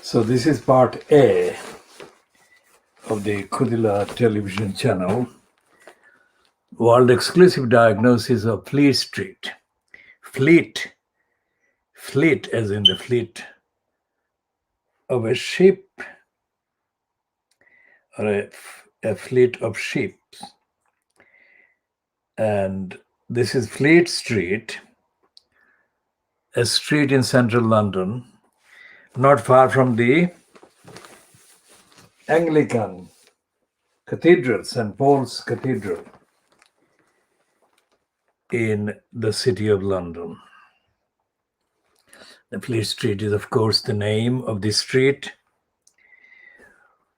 So this is part A of the Khoodeelaar television channel, World Exclusive Diagnosis of Fleet Street. Fleet as in the fleet of a ship, or a fleet of ships. And this is Fleet Street, a street in central London, not far from the Anglican Cathedral, St. Paul's Cathedral, in the city of London. The Fleet Street is, of course, the name of the street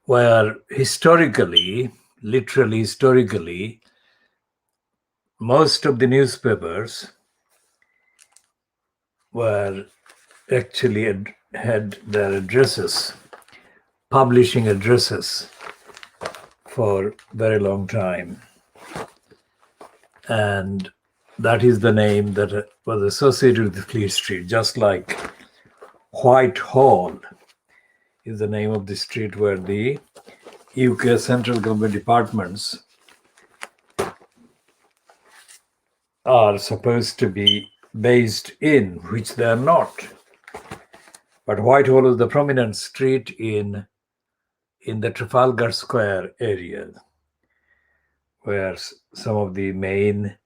where historically, literally historically, most of the newspapers were actually had their addresses, publishing addresses for a very long time. And that is the name that was associated with the Fleet Street, just like Whitehall is the name of the street where the UK central government departments are supposed to be based in, which they are not. But Whitehall is the prominent street in the Trafalgar Square area, where some of the main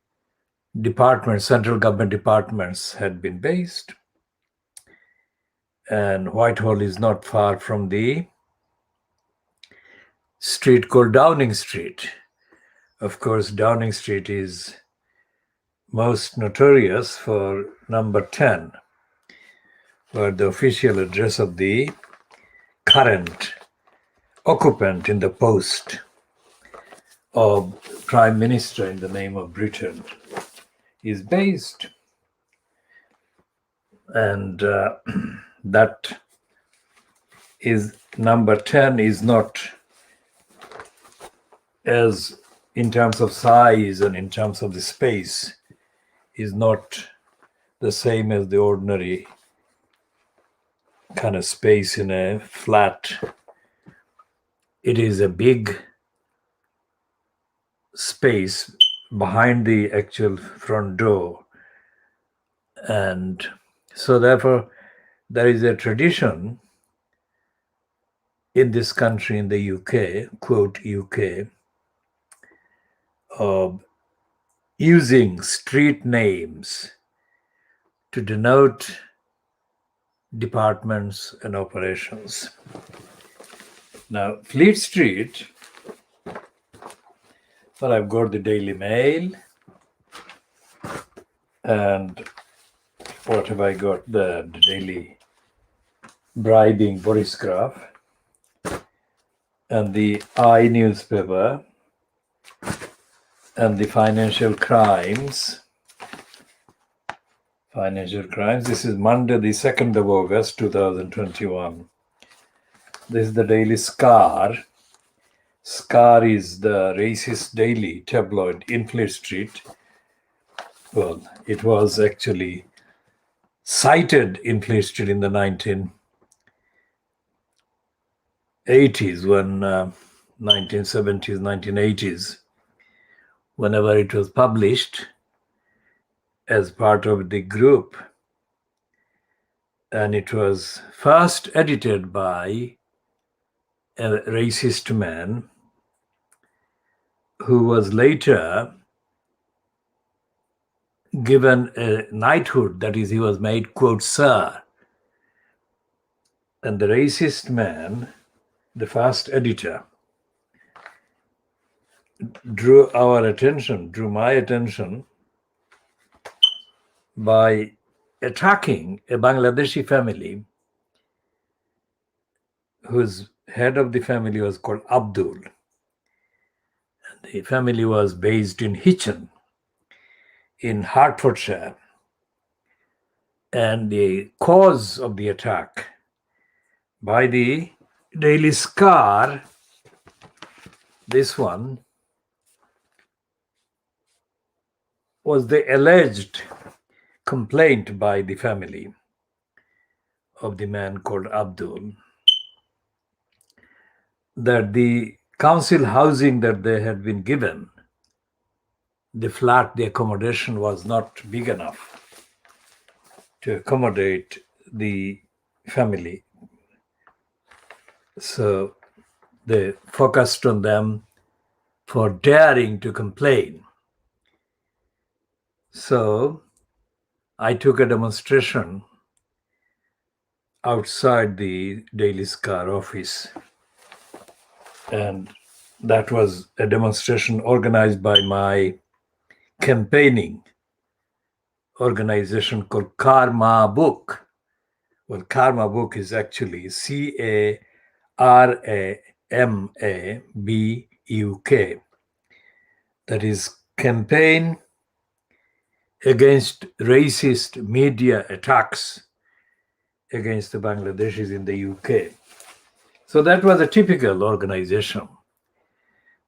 departments, central government departments, had been based. And Whitehall is not far from the street called Downing Street. Of course, Downing Street is most notorious for number 10, where the official address of the current occupant in the post of Prime Minister in the name of Britain is based. And that is number 10 is not, as in terms of size and in terms of the space, is not the same as the ordinary kind of space in a flat. It is a big space behind the actual front door. And so therefore, there is a tradition in this country, in the UK, quote UK, of using street names to denote departments and operations. Now, Fleet Street, well, I've got the Daily Mail, and what have I got? The Daily Bribing Boris Graf, and the I newspaper, and the Financial Crimes. This is Monday, the 2nd of August, 2021. This is the Daily Scar. Scar is the racist daily tabloid in Fleet Street. Well, it was actually cited in Fleet Street in the 1980s, when 1970s, 1980s, whenever it was published as part of the group. And it was first edited by a racist man who was later given a knighthood, that is, he was made, quote, sir. And the racist man, the first editor, drew my attention by attacking a Bangladeshi family whose head of the family was called Abdul. And the family was based in Hitchin, in Hertfordshire. And the cause of the attack by the Daily Scar, this one, was the alleged complaint by the family of the man called Abdul that the council housing that they had been given, the flat, the accommodation was not big enough to accommodate the family. So they focused on them for daring to complain. So I took a demonstration outside the Daily Scar office, and that was a demonstration organized by my campaigning organization called Karma Book. Well, Karma Book is actually CARAMABUK. That is Campaign Against Racist Media Attacks Against the Bangladeshis in the UK. So that was a typical organization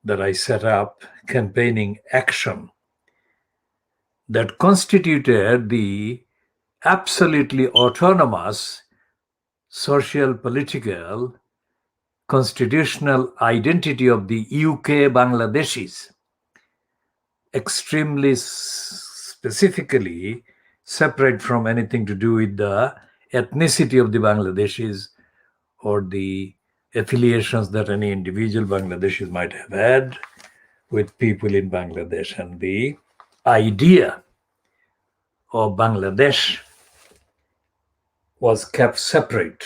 that I set up, campaigning action that constituted the absolutely autonomous social, political, constitutional identity of the UK Bangladeshis, extremely specifically separate from anything to do with the ethnicity of the Bangladeshis or the affiliations that any individual Bangladeshis might have had with people in Bangladesh. And the idea of Bangladesh was kept separate.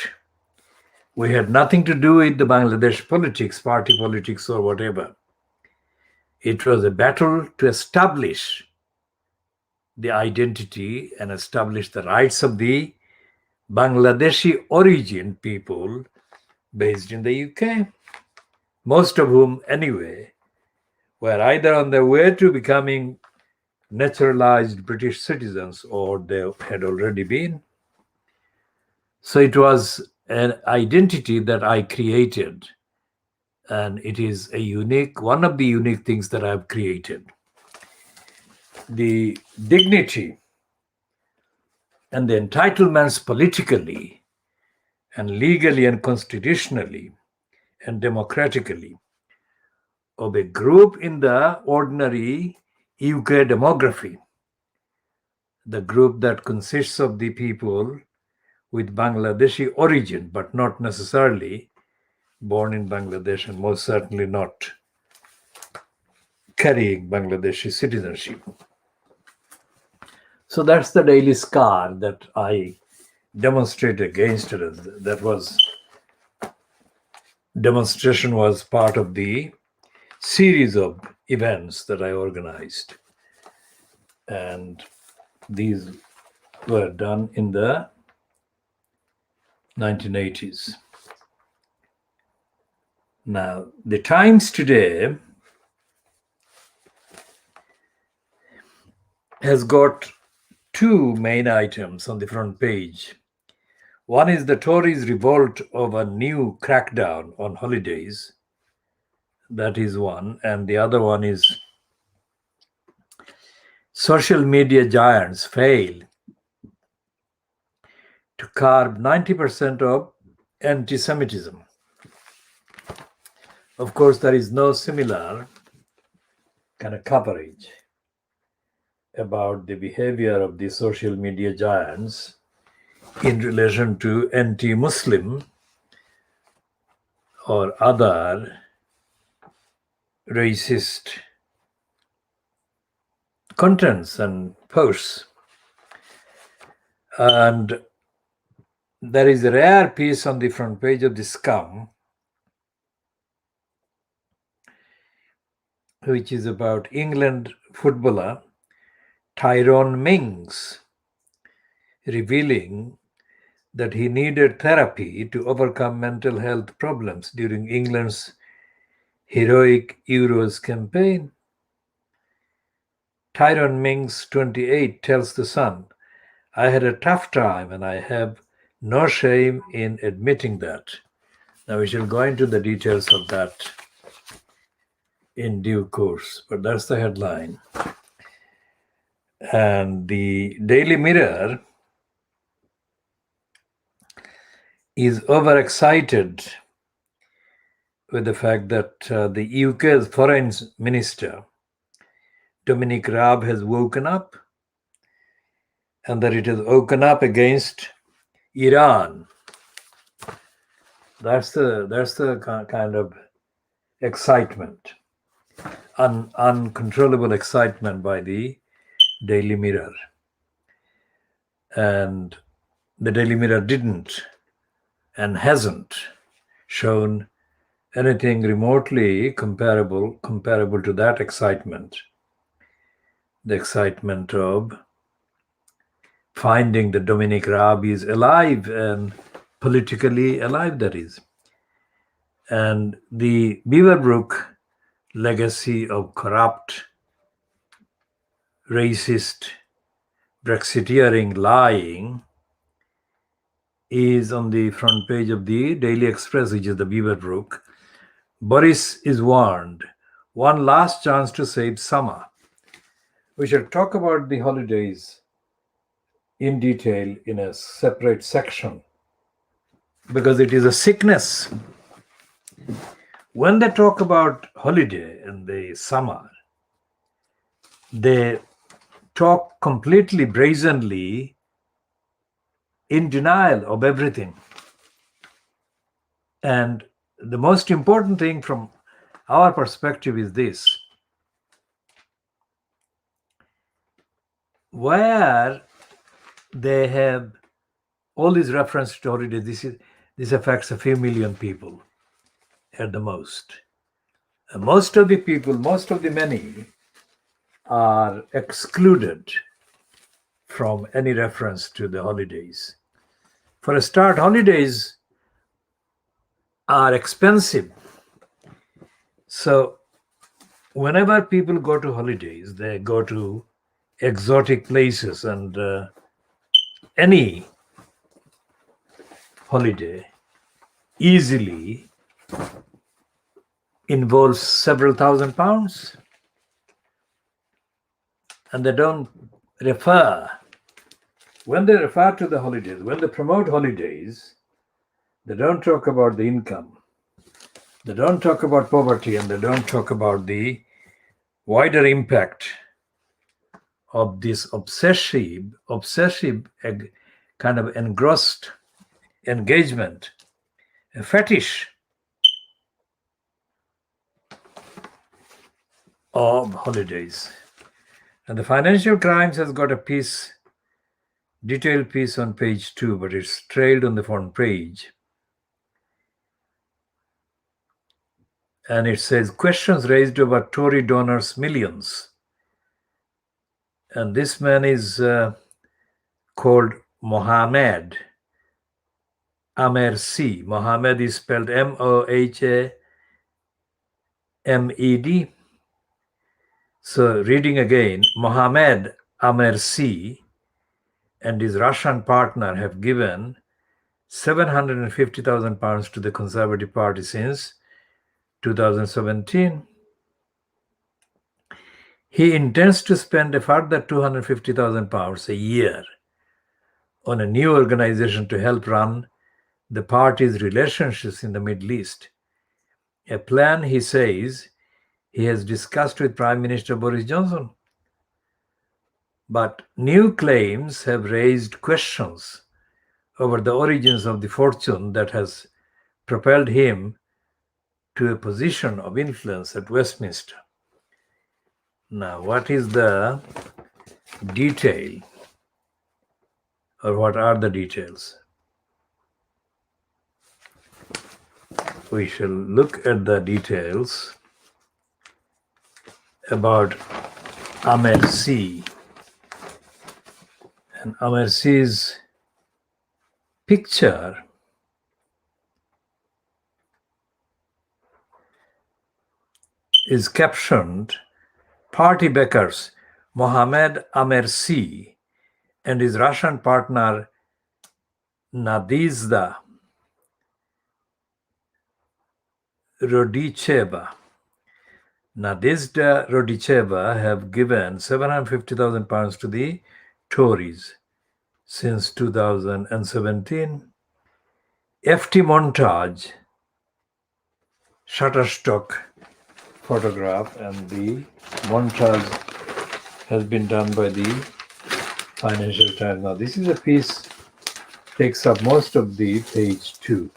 We had nothing to do with the Bangladesh politics, party politics, or whatever. It was a battle to establish the identity and establish the rights of the Bangladeshi origin people based in the UK, most of whom, anyway, were either on their way to becoming naturalized British citizens or they had already been. So it was an identity that I created, and it is one of the unique things that I've created. The dignity and the entitlements politically and legally and constitutionally and democratically of a group in the ordinary UK demography, the group that consists of the people with Bangladeshi origin, but not necessarily born in Bangladesh and most certainly not carrying Bangladeshi citizenship. So that's the Daily Scar that I demonstrate against it. Demonstration was part of the series of events that I organized. And these were done in the 1980s. Now, the Times today has got two main items on the front page. One is the Tories' revolt over new crackdown on holidays. That is one. And the other one is social media giants fail to curb 90% of anti-Semitism. Of course, there is no similar kind of coverage about the behavior of the social media giants in relation to anti-Muslim or other racist contents and posts. And there is a rare piece on the front page of the Scum, which is about England footballer Tyrone Mings revealing that he needed therapy to overcome mental health problems during England's heroic Euros campaign. Tyrone Mings, 28, tells The Sun, "I had a tough time and I have no shame in admitting that." Now we shall go into the details of that in due course, but that's the headline. And the Daily Mirror is overexcited with the fact that the UK's foreign minister, Dominic Raab, has woken up, and that it has woken up against Iran. That's the kind of excitement, uncontrollable excitement by the Daily Mirror. And the Daily Mirror didn't and hasn't shown anything remotely comparable to that excitement. The excitement of finding that Dominic Raab is alive, and politically alive, that is. And the Beaverbrook legacy of corrupt, racist, Brexiteering, lying is on the front page of the Daily Express, which is the Beaverbrook. Boris is warned. One last chance to save summer. We shall talk about the holidays in detail in a separate section, because it is a sickness. When they talk about holiday and the summer, they talk completely brazenly in denial of everything. And the most important thing from our perspective is this: where they have all these reference to holidays, this affects a few million people at the most. And most of the many are excluded from any reference to the holidays. For a start, holidays are expensive. So whenever people go to holidays, they go to exotic places, and any holiday easily involves several £1,000s. And they don't refer, when they refer to the holidays, when they promote holidays, they don't talk about the income. They don't talk about poverty, and they don't talk about the wider impact of this obsessive kind of engrossed engagement, a fetish of holidays. And the Financial Times has got a detailed piece on page 2, but it's trailed on the front page. And it says, questions raised over Tory donors' millions. And this man is called Muhammad Haque. Muhammad is spelled Mohamed. So reading again, Muhammad Haque and his Russian partner have given £750,000 to the Conservative Party since 2017. He intends to spend a further £250,000 a year on a new organization to help run the party's relationships in the Middle East. A plan, he says, he has discussed with Prime Minister Boris Johnson. But new claims have raised questions over the origins of the fortune that has propelled him to a position of influence at Westminster. Now, what is the detail, or what are the details? We shall look at the details about Haque. And Haque's picture is captioned, "Party backers Muhammad Haque and his Russian partner Nadezhda Rodicheva have given £750,000 to the Tories since 2017. FT montage Shutterstock photograph, and the montage has been done by the Financial Times. Now, this is a piece takes up most of the page 2.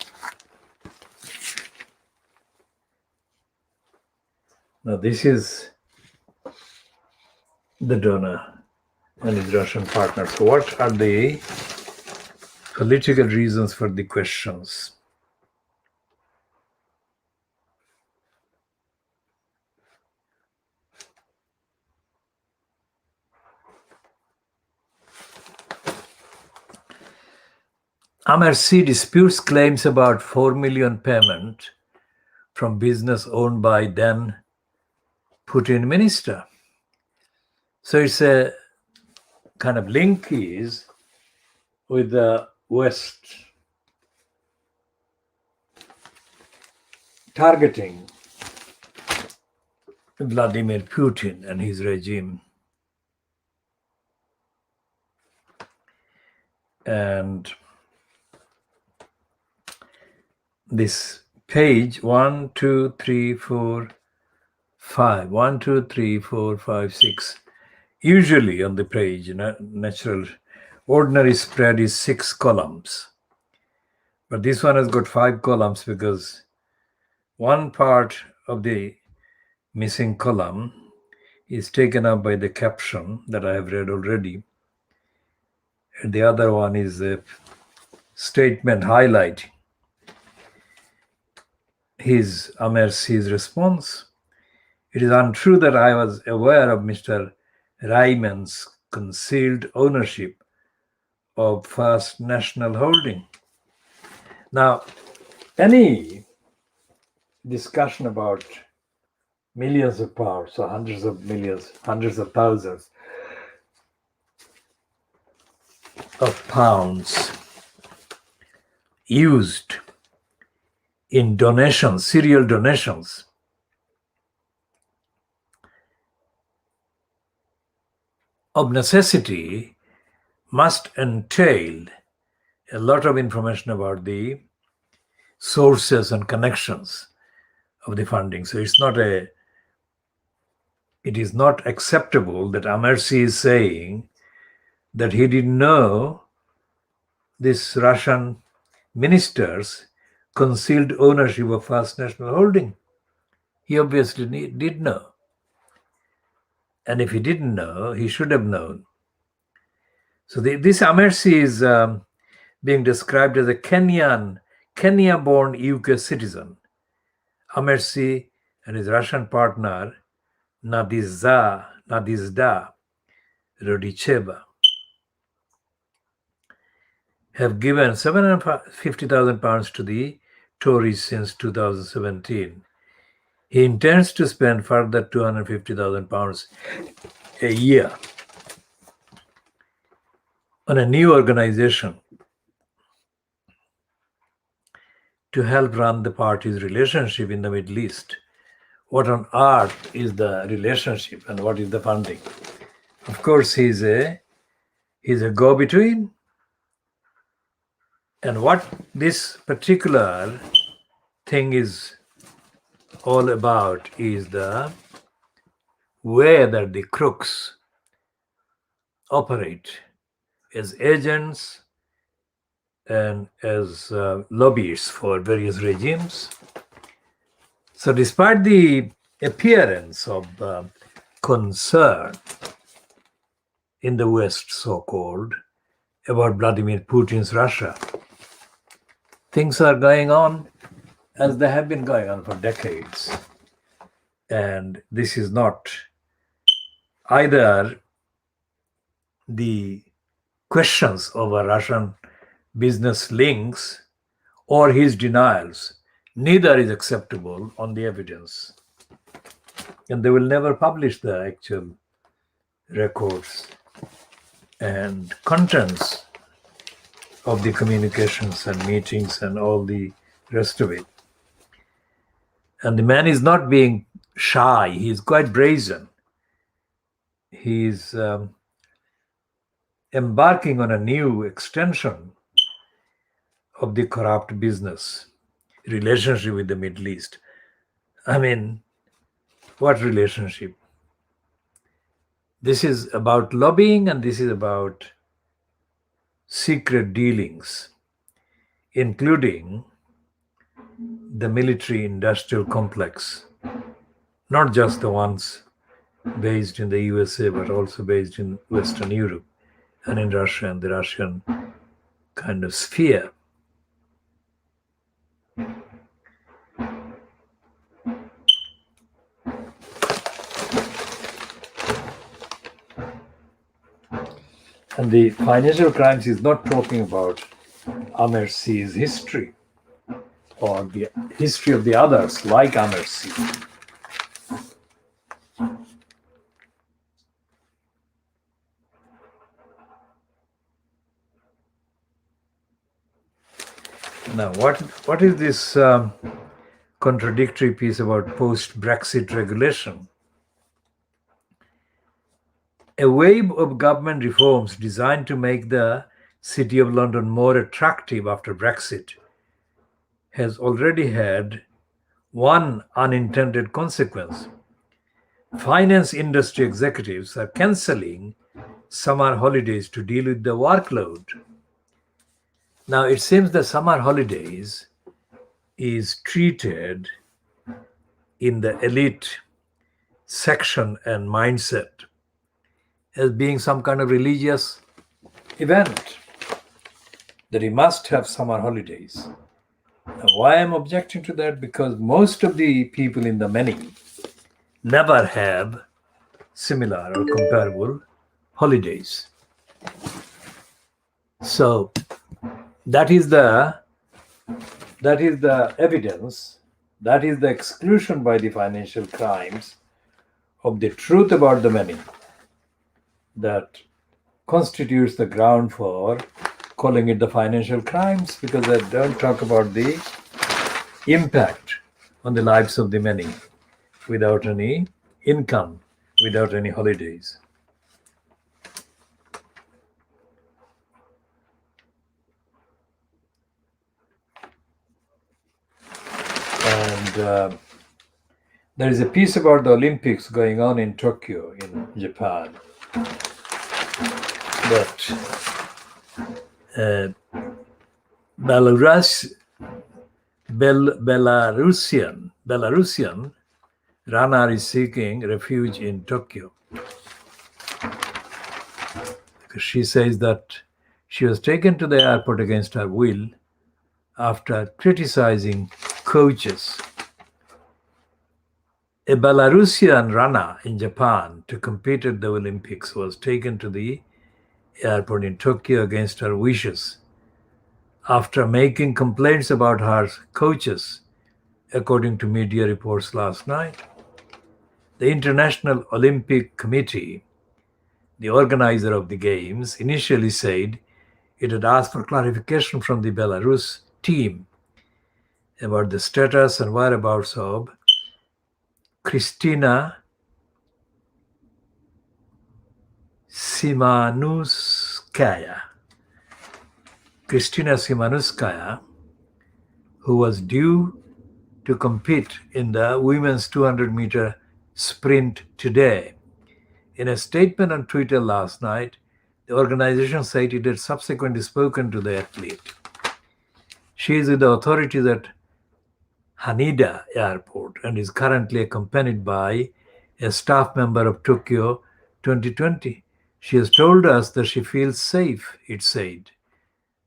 Now, this is the donor and his Russian partner. So, what are the political reasons for the questions? Haque disputes claims about 4 million payment from business owned by then Putin minister. So it's a kind of link is with the West targeting Vladimir Putin and his regime. And this page 1, 2, 3, 4, 5. 1, 2, 3, 4, 5, 6. Usually on the page, natural ordinary spread is 6 columns. But this one has got 5 columns because one part of the missing column is taken up by the caption that I have read already. And the other one is a statement highlighting Haque's response. It is untrue that I was aware of Mr. Ryman's concealed ownership of First National Holding. Now, any discussion about millions of pounds, or hundreds of millions, hundreds of thousands of pounds used in donations, serial donations, of necessity must entail a lot of information about the sources and connections of the funding. So it is not acceptable that Haque is saying that he didn't know this Russian minister's concealed ownership of First National Holding. He obviously did know. And if he didn't know, he should have known. So this Haque is being described as a Kenya-born UK citizen. Haque and his Russian partner, Nadizhda Rodicheva, have given £750,000 to the Tories since 2017. He intends to spend further £250,000 a year on a new organization to help run the party's relationship in the Middle East. What on earth is the relationship and what is the funding? Of course, he's a go-between. And what this particular thing is all about is the way that the crooks operate as agents and as lobbyists for various regimes. So despite the appearance of concern in the West, so-called, about Vladimir Putin's Russia, things are going on as they have been going on for decades. And this is not either the questions over Russian business links or his denials. Neither is acceptable on the evidence. And they will never publish the actual records and contents of the communications and meetings and all the rest of it. And the man is not being shy. He is quite brazen. He is embarking on a new extension of the corrupt business relationship with the Middle East. I mean, what relationship? This is about lobbying and this is about secret dealings, including the military industrial complex, not just the ones based in the USA, but also based in Western Europe and in Russia and the Russian kind of sphere. And the financial crimes is not talking about Amer Sy's history or the history of the others like Amer Sy. Now, what is this contradictory piece about post-Brexit regulation? A wave of government reforms designed to make the City of London more attractive after Brexit has already had one unintended consequence. Finance industry executives are cancelling summer holidays to deal with the workload. Now, it seems the summer holidays is treated in the elite section and mindset as being some kind of religious event, that you must have summer holidays. Now, why I'm objecting to that? Because most of the people in the many never have similar or comparable holidays. So that is the evidence, that is the exclusion by the financial crimes of the truth about the many that constitutes the ground for calling it the financial crimes, because they don't talk about the impact on the lives of the many without any income, without any holidays. And there is a piece about the Olympics going on in Tokyo, in Japan, that Belarusian runner is seeking refuge in Tokyo. Because she says that she was taken to the airport against her will after criticizing coaches. A Belarusian runner in Japan to compete at the Olympics was taken to the airport in Tokyo against her wishes after making complaints about her coaches, according to media reports last night. The International Olympic Committee, the organizer of the Games, initially said it had asked for clarification from the Belarus team about the status and whereabouts of Kristina Simanuskaya, who was due to compete in the women's 200-meter sprint today. In a statement on Twitter last night, the organization said it had subsequently spoken to the athlete. She is with the authorities at Haneda Airport and is currently accompanied by a staff member of Tokyo 2020. She has told us that she feels safe, it said.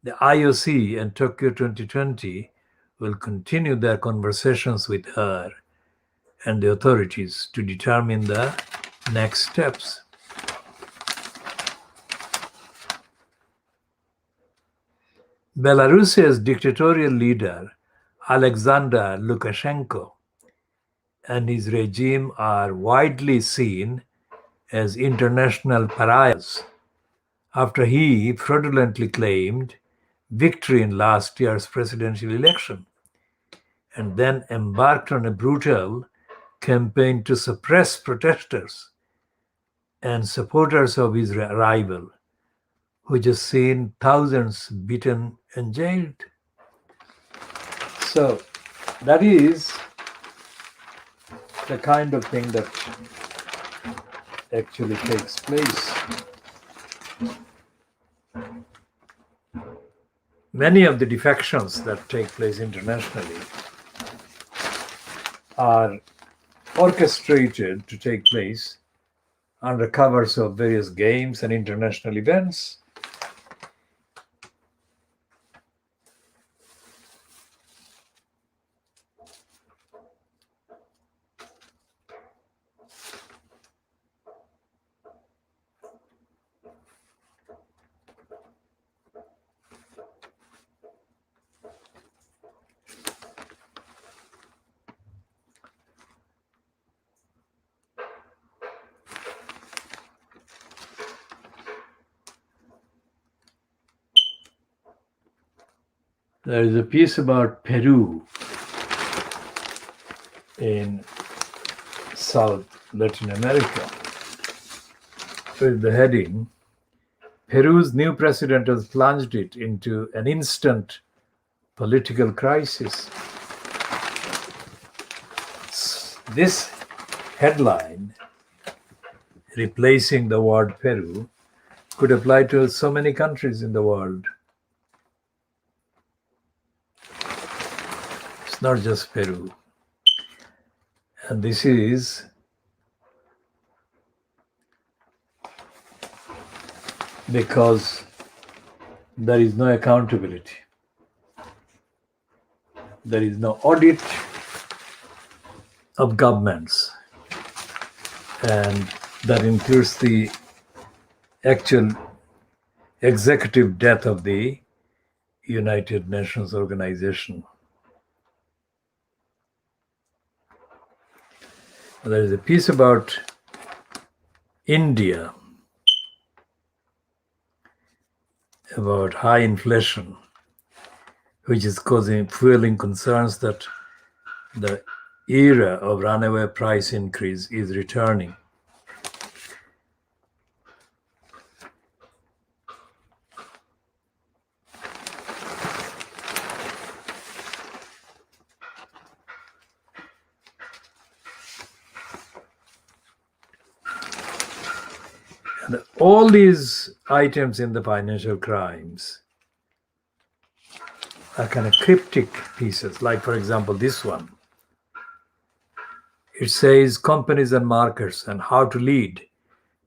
The IOC and Tokyo 2020 will continue their conversations with her and the authorities to determine the next steps. Belarus's dictatorial leader, Alexander Lukashenko, and his regime are widely seen as international pariahs after he fraudulently claimed victory in last year's presidential election and then embarked on a brutal campaign to suppress protesters and supporters of his rival, who just seen thousands beaten and jailed. So that is the kind of thing that actually takes place. Many of the defections that take place internationally are orchestrated to take place under covers of various games and international events. There is a piece about Peru in South Latin America with the heading, Peru's new president has plunged it into an instant political crisis. This headline, replacing the word Peru, could apply to so many countries in the world. It's not just Peru. And this is because there is no accountability. There is no audit of governments. And that includes the actual executive death of the United Nations organization. There is a piece about India, about high inflation, which is fueling concerns that the era of runaway price increase is returning. And all these items in the financial crimes are kind of cryptic pieces, like, for example, this one. It says companies and markets and how to lead.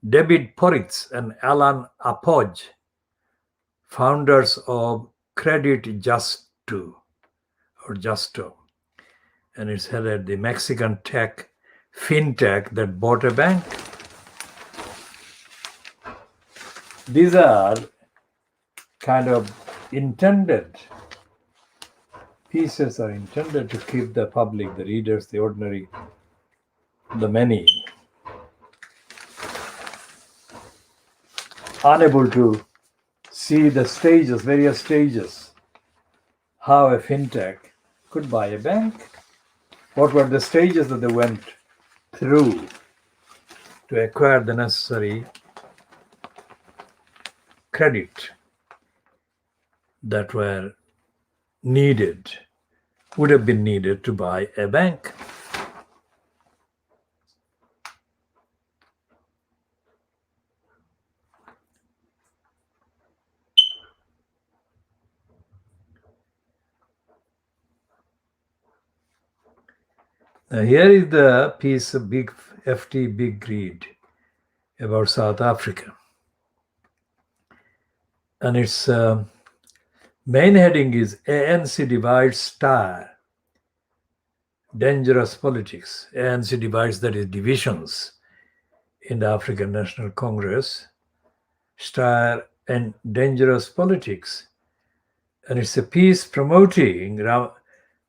David Poritz and Alan Apoj, founders of Credit Justo. And it's headed the Mexican fintech that bought a bank. These are kind of pieces are intended to keep the public, the readers, the ordinary, the many, unable to see the various stages, how a fintech could buy a bank. What were the stages that they went through to acquire the necessary credit that would have been needed to buy a bank. Now here is the piece of big greed about South Africa. And its main heading is ANC divides star, dangerous politics. ANC divides, that is divisions in the African National Congress, star and dangerous politics. And it's a piece promoting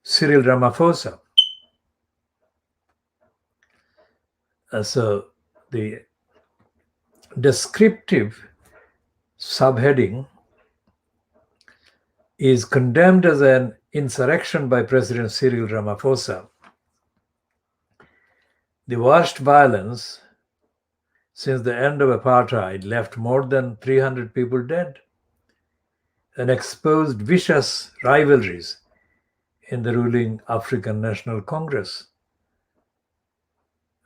Cyril Ramaphosa. So the descriptive subheading is condemned as an insurrection by President Cyril Ramaphosa. The worst violence since the end of apartheid left more than 300 people dead and exposed vicious rivalries in the ruling African National Congress.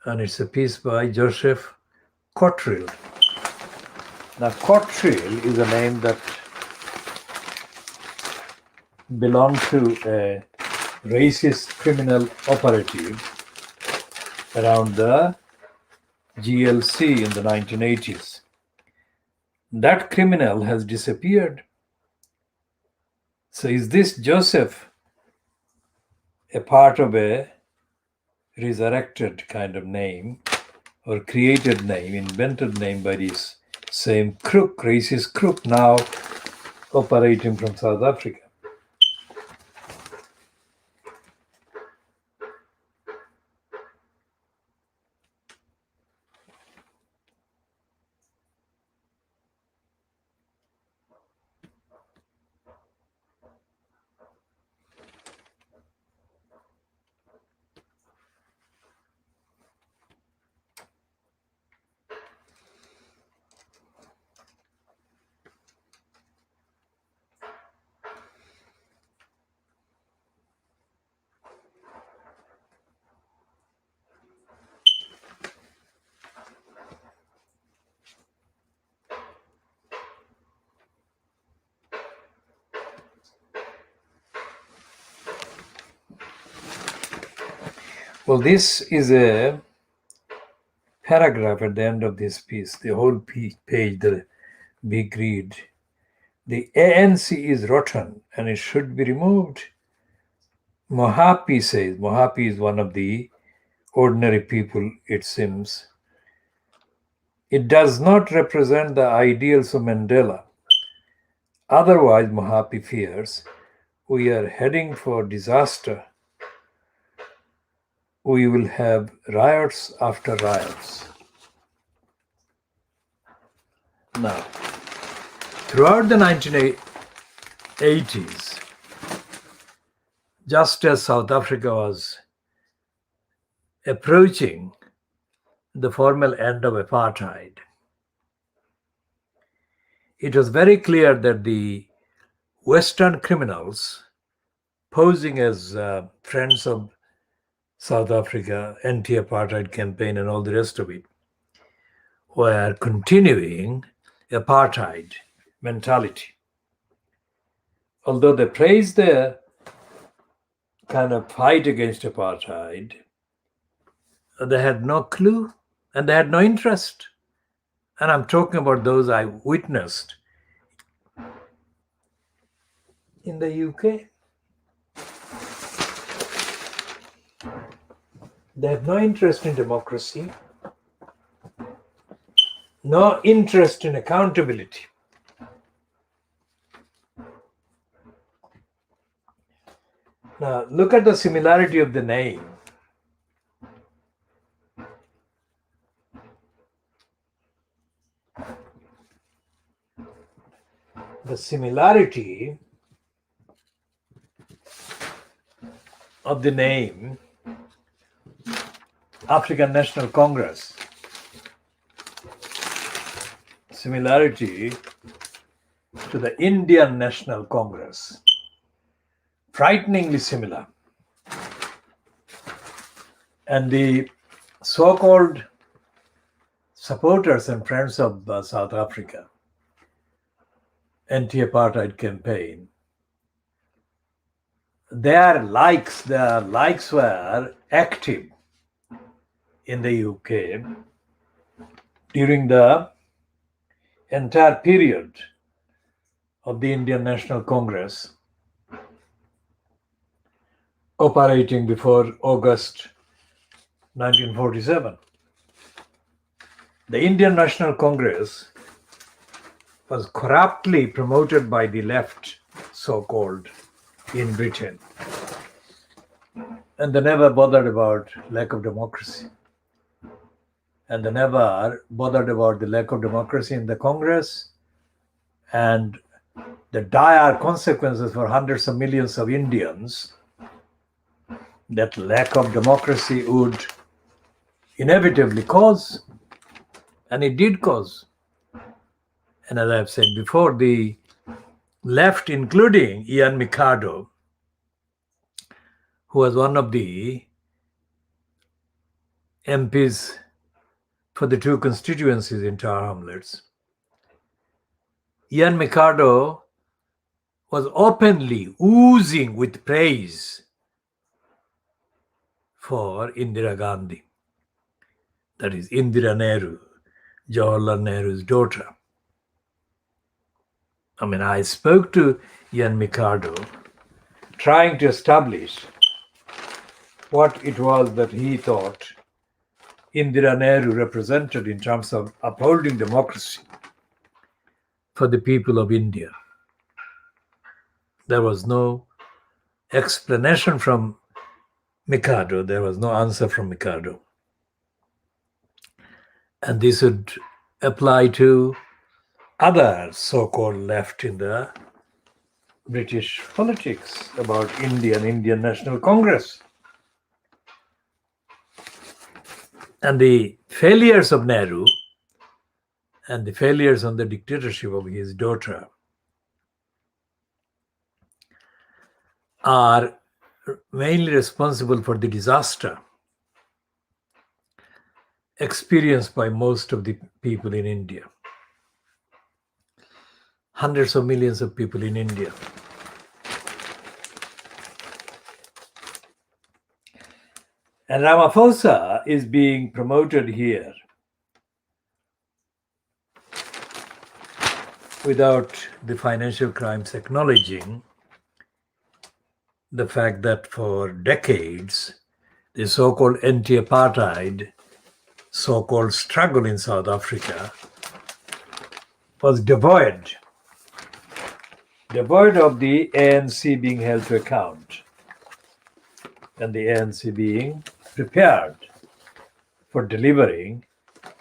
and it's a piece by Joseph Cottrell. Now, Cottrell is a name that belonged to a racist criminal operative around the GLC in the 1980s. That criminal has disappeared. So is this Joseph a part of a resurrected kind of name or created name, invented name by this same crook, racist crook now operating from South Africa? Well, this is a paragraph at the end of this piece, the whole page, the big read. The ANC is rotten and it should be removed. Mohape says, Mohape is one of the ordinary people, it seems. It does not represent the ideals of Mandela. Otherwise, Mohape fears, we are heading for disaster. We will have riots after riots. Now, throughout the 1980s, just as South Africa was approaching the formal end of apartheid, it was very clear that the Western criminals posing as friends of South Africa, anti-apartheid campaign and all the rest of it, were continuing apartheid mentality. Although they praised their kind of fight against apartheid, they had no clue and they had no interest. And I'm talking about those I witnessed in the UK. They have no interest in democracy, no interest in accountability. Now, look at the similarity of the name. The similarity of the name African National Congress, similarity to the Indian National Congress, frighteningly similar. And the so-called supporters and friends of South Africa, anti-apartheid campaign, their likes were active in the UK during the entire period of the Indian National Congress operating before August 1947. The Indian National Congress was corruptly promoted by the left, so-called, in Britain. And they never bothered about lack of democracy. And they never bothered about the lack of democracy in the Congress and the dire consequences for hundreds of millions of Indians that lack of democracy would inevitably cause. And it did cause. And as I've said before, the left, including Ian Mikado, who was one of the MPs for the two constituencies in Tower Hamlets, Ian Mikado was openly oozing with praise for Indira Gandhi, that is Indira Nehru, Jawaharlal Nehru's daughter. I mean, I spoke to Ian Mikado trying to establish what it was that he thought Indira Nehru represented in terms of upholding democracy for the people of India. There was no explanation from Mikado. There was no answer from Mikado. And this would apply to other so-called left in the British politics about Indian National Congress. And the failures of Nehru and the failures on the dictatorship of his daughter are mainly responsible for the disaster experienced by most of the people in India. Hundreds of millions of people in India. And Ramaphosa is being promoted here without the financial crimes acknowledging the fact that for decades, the so-called anti-apartheid, so-called struggle in South Africa was devoid of the ANC being held to account and the ANC being prepared for delivering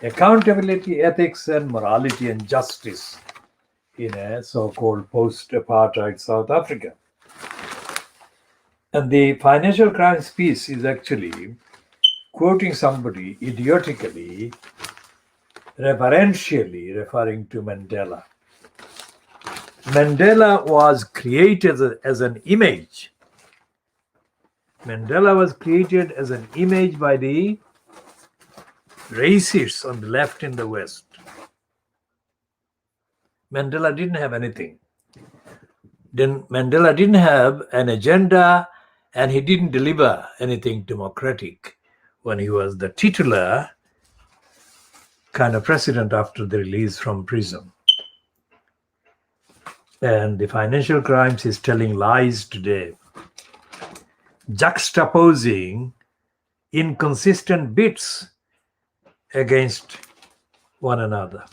accountability, ethics, and morality and justice in a so-called post-apartheid South Africa. And the financial crimes piece is actually quoting somebody idiotically, reverentially referring to Mandela. Mandela was created as an image. Mandela was created as an image by the racists on the left in the West. Mandela didn't have anything. Then Mandela didn't have an agenda, and he didn't deliver anything democratic when he was the titular kind of president after the release from prison. And the financial crimes is telling lies today, juxtaposing inconsistent bits against one another.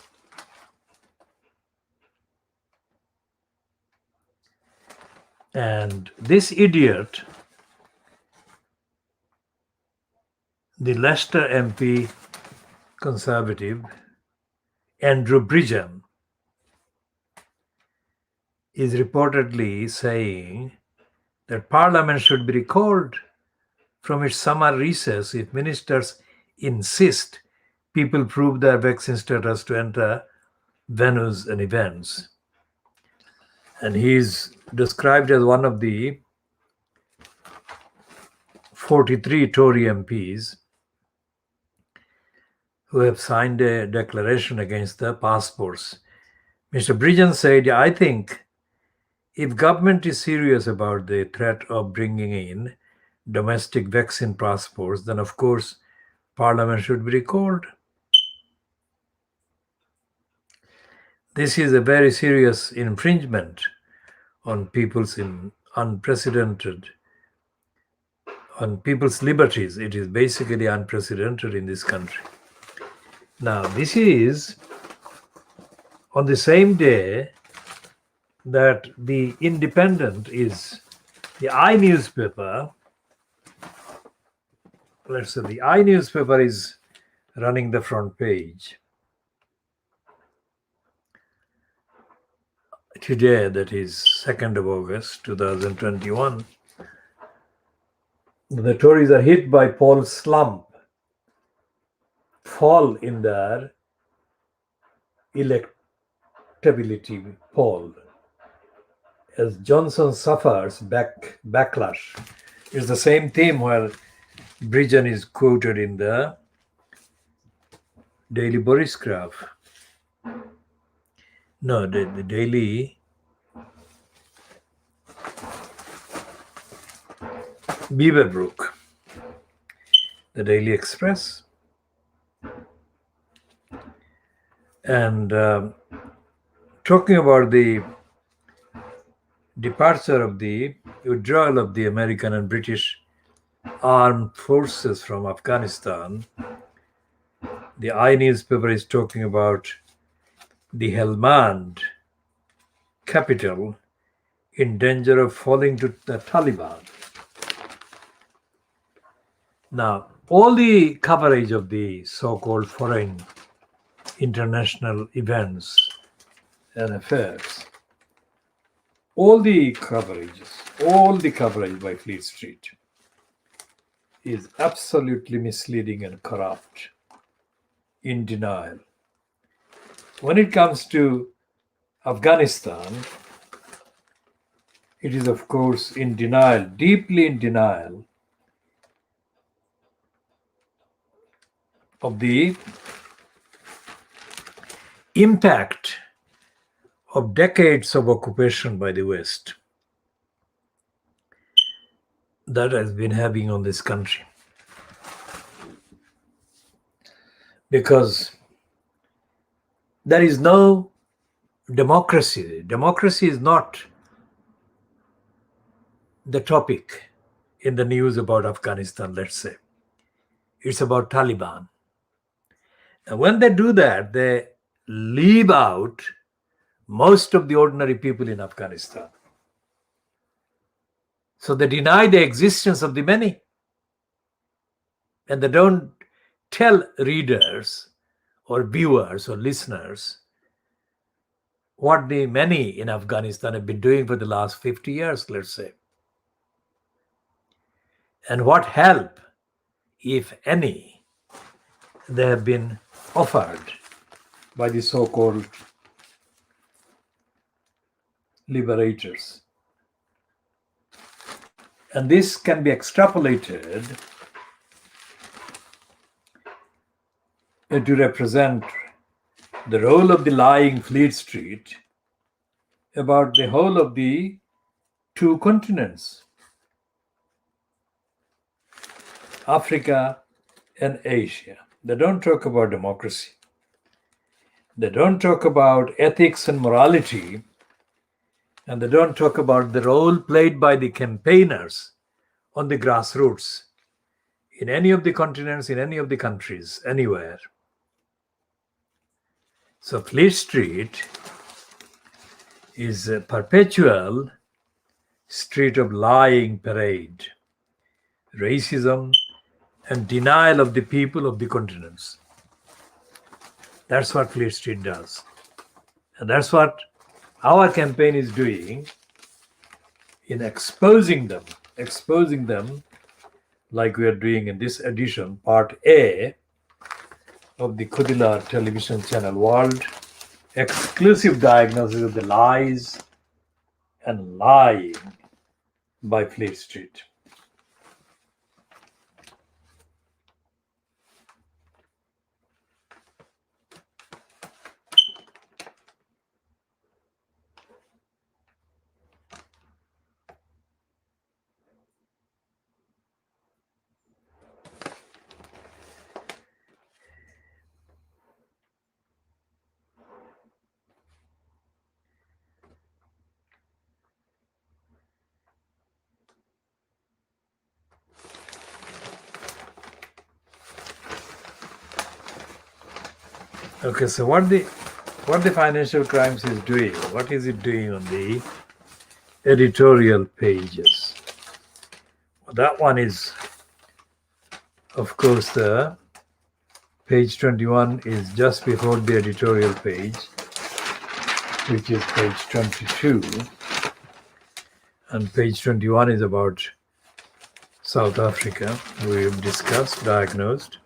And this idiot, the Leicester MP Conservative, Andrew Bridgen, is reportedly saying that Parliament should be recalled from its summer recess if ministers insist people prove their vaccine status to enter venues and events. And he is described as one of the 43 Tory MPs who have signed a declaration against the passports. Mr. Bridgen said, I think if government is serious about the threat of bringing in domestic vaccine passports, then of course Parliament should be recalled. This is a very serious infringement on people's people's liberties. It is basically unprecedented in this country. Now, this is on the same day that the Independent is the I newspaper. Let's say the I newspaper is running the front page today, that is 2nd of August 2021. The Tories are hit by poll slump, fall in their electability poll as Johnson suffers backlash. It's the same theme where Bridgen is quoted in the Daily Boris Graph. No, the Daily Beaverbrook. The Daily Express. And talking about the departure of the withdrawal of the American and British armed forces from Afghanistan, the I newspaper is talking about the Helmand capital in danger of falling to the Taliban. Now, all the coverage of the so-called foreign international events and affairs, all the coverage by Fleet Street is absolutely misleading and corrupt, in denial. When it comes to Afghanistan, it is, of course, in denial, deeply in denial of the impact of decades of occupation by the West that has been having on this country. Because there is no democracy. Democracy is not the topic in the news about Afghanistan, let's say. It's about Taliban. And when they do that, they leave out most of the ordinary people in Afghanistan. So they deny the existence of the many. And they don't tell readers or viewers or listeners what the many in Afghanistan have been doing for the last 50 years, let's say. And what help, if any, they have been offered by the so-called liberators. And this can be extrapolated to represent the role of the lying Fleet Street about the whole of the two continents, Africa and Asia. They don't talk about democracy. They don't talk about ethics and morality. And they don't talk about the role played by the campaigners on the grassroots in any of the continents, in any of the countries, anywhere. So Fleet Street is a perpetual street of lying parade, racism, and denial of the people of the continents. That's what Fleet Street does. And that's what our campaign is doing in exposing them like we are doing in this edition, part A of the KhoodeelaarTV television channel, World Exclusive Diagnosis of the Lies and Lying by Fleet Street. Okay, so what the Financial Crimes is doing, what is it doing on the editorial pages? Well, that one is, of course, the page 21 is just before the editorial page, which is page 22. And page 21 is about South Africa, we've discussed, diagnosed.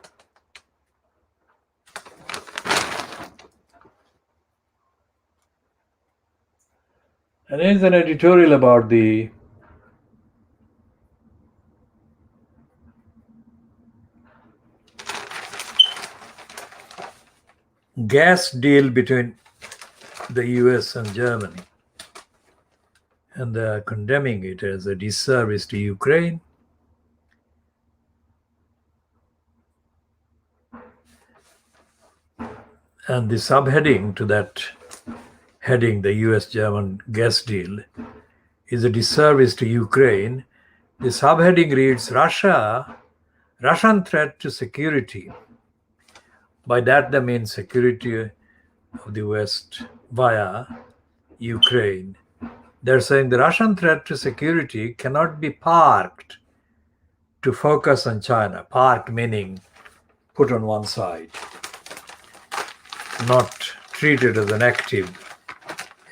And there's an editorial about the gas deal between the US and Germany. And they are condemning it as a disservice to Ukraine. And the subheading to that heading, the US-German gas deal, is a disservice to Ukraine. The subheading reads, Russian threat to security. By that they mean security of the West via Ukraine. They're saying the Russian threat to security cannot be parked to focus on China. Parked meaning put on one side, not treated as an active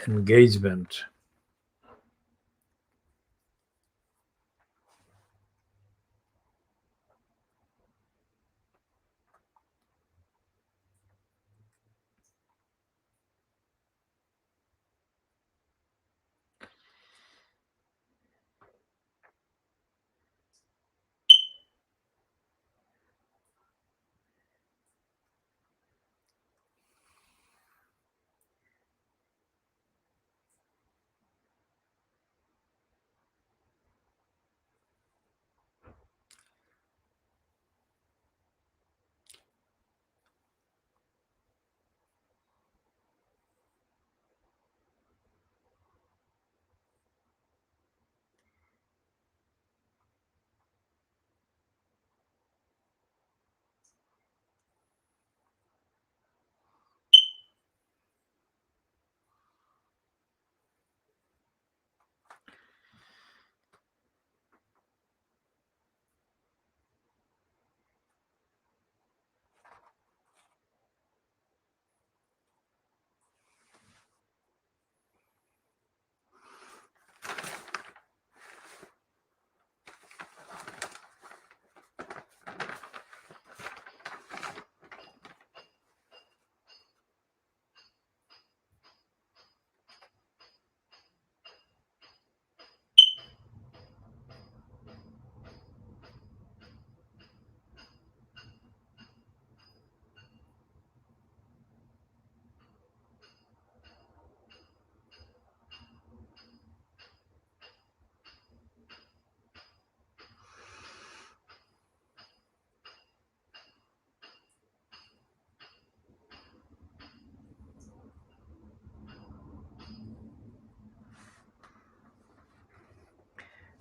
engagement.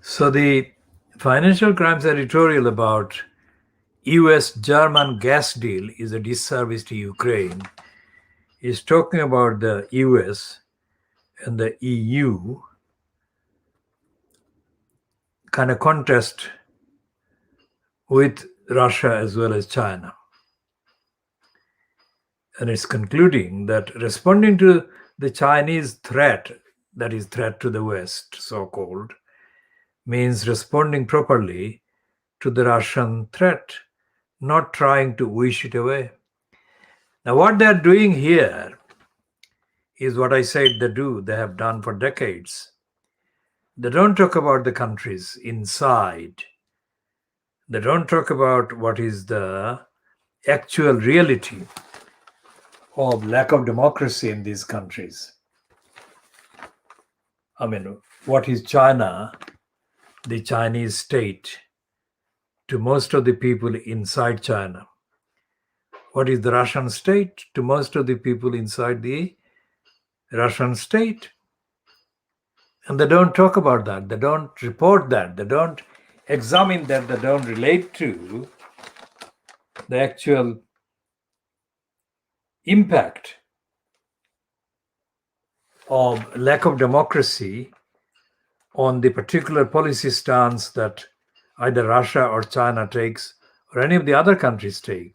So the Financial Crimes editorial about US-German gas deal is a disservice to Ukraine is talking about the US and the EU kind of contest with Russia as well as China. And it's concluding that responding to the Chinese threat, that is threat to the West, so-called, means responding properly to the Russian threat, not trying to wish it away. Now, what they're doing here is what I said they have done for decades. They don't talk about the countries inside. They don't talk about what is the actual reality of lack of democracy in these countries. I mean, what is China, the Chinese state, to most of the people inside China? What is the Russian state to most of the people inside the Russian state? And they don't talk about that. They don't report that. They don't examine that. They don't relate to the actual impact of lack of democracy on the particular policy stance that either Russia or China takes or any of the other countries take.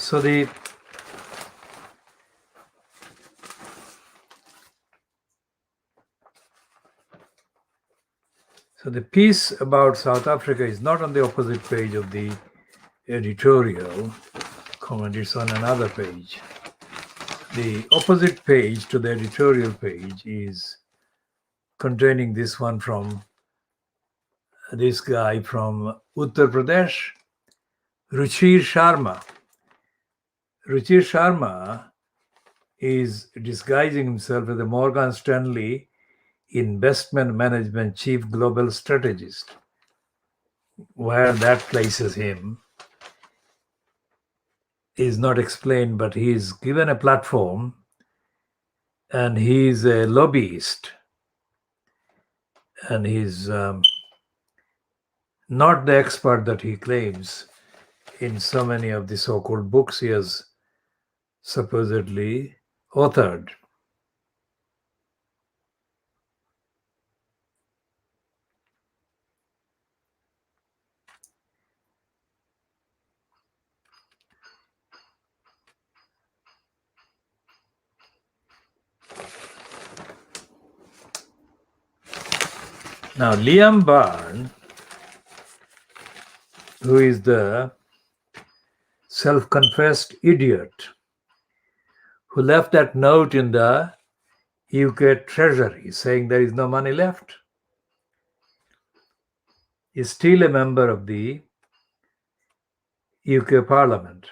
So the piece about South Africa is not on the opposite page of the editorial comment. It's on another page. The opposite page to the editorial page is containing this one from this guy from Uttar Pradesh, Ruchir Sharma. Ruchir Sharma is disguising himself as a Morgan Stanley investment management chief global strategist. Where that places him is not explained, but he's given a platform and he's a lobbyist. And he's not the expert that he claims in so many of the so-called books he has supposedly authored. Now, Liam Byrne, who is the self-confessed idiot who left that note in the UK Treasury saying there is no money left, is still a member of the UK Parliament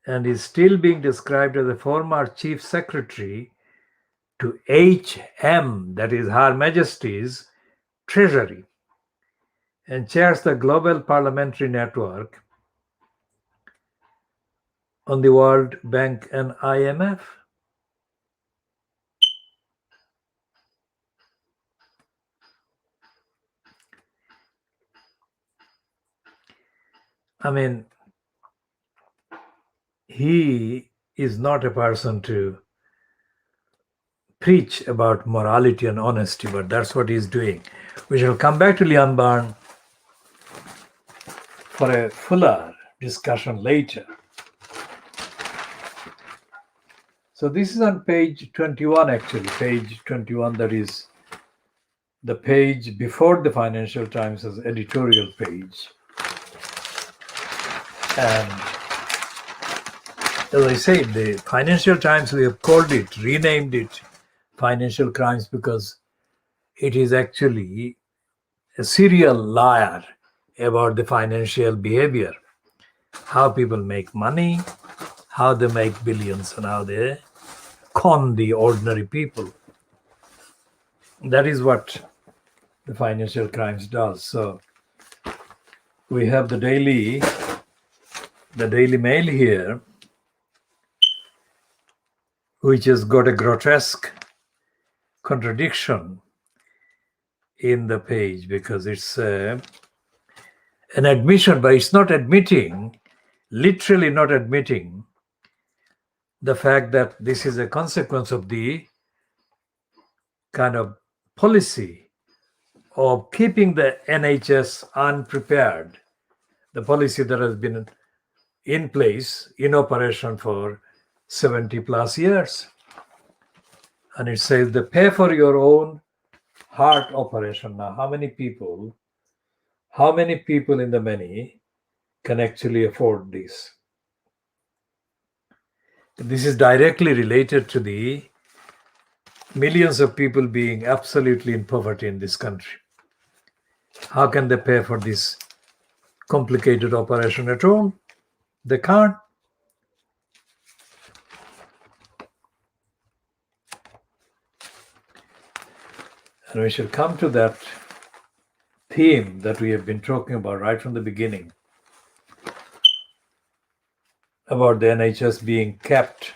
and is still being described as a former chief secretary to HM, that is Her Majesty's Treasury, and chairs the Global Parliamentary Network on the World Bank and IMF. I mean, he is not a person to preach about morality and honesty, but that's what he's doing. We shall come back to Liam Byrne for a fuller discussion later. So this is on page 21, actually, page 21, that is the page before the Financial Times' editorial page. And as I said, the Financial Times, we have called it, renamed it Financial Crimes because it is actually a serial liar about the financial behavior, how people make money, how they make billions, and how they con the ordinary people. That is what the Financial Crimes does. So we have the Daily Mail here, which has got a grotesque contradiction in the page because it's an admission, but it's not admitting, literally not admitting the fact that this is a consequence of the kind of policy of keeping the NHS unprepared, the policy that has been in place, in operation for 70 plus years. And it says the pay for your own heart operation. Now, how many people in the many can actually afford this? This is directly related to the millions of people being absolutely in poverty in this country. How can they pay for this complicated operation at all? They can't. And we shall come to that theme that we have been talking about right from the beginning, about the NHS being kept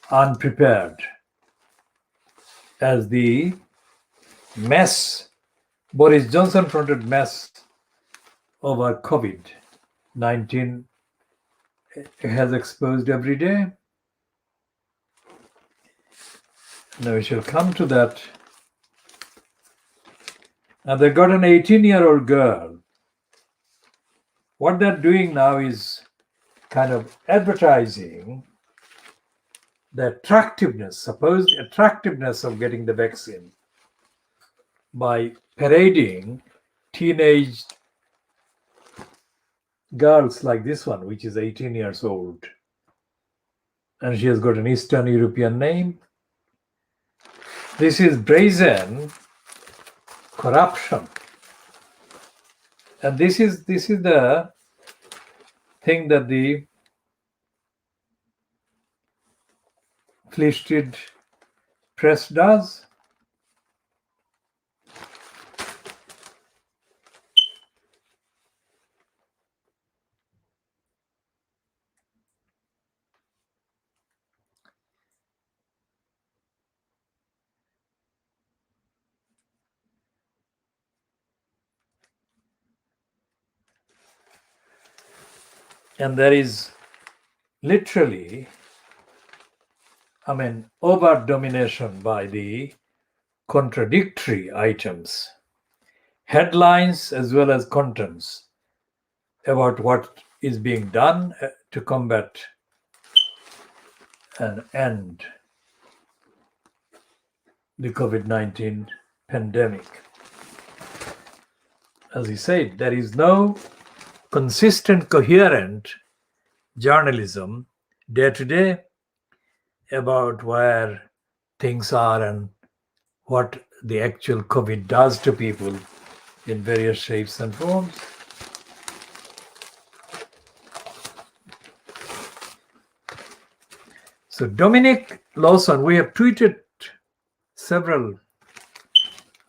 unprepared as the mess, Boris Johnson fronted mess over COVID-19 has exposed every day. Now we shall come to that. Now they got an 18-year-old girl. What they're doing now is kind of advertising the attractiveness, supposed attractiveness of getting the vaccine by parading teenage girls like this one, which is 18 years old. And she has got an Eastern European name. This is brazen corruption. And this is the thing that the Fleet Street press does. And there is literally, over domination by the contradictory items, headlines as well as contents about what is being done to combat and end the COVID-19 pandemic. As he said, there is no consistent, coherent journalism day to day about where things are and what the actual COVID does to people in various shapes and forms. So Dominic Lawson, we have tweeted several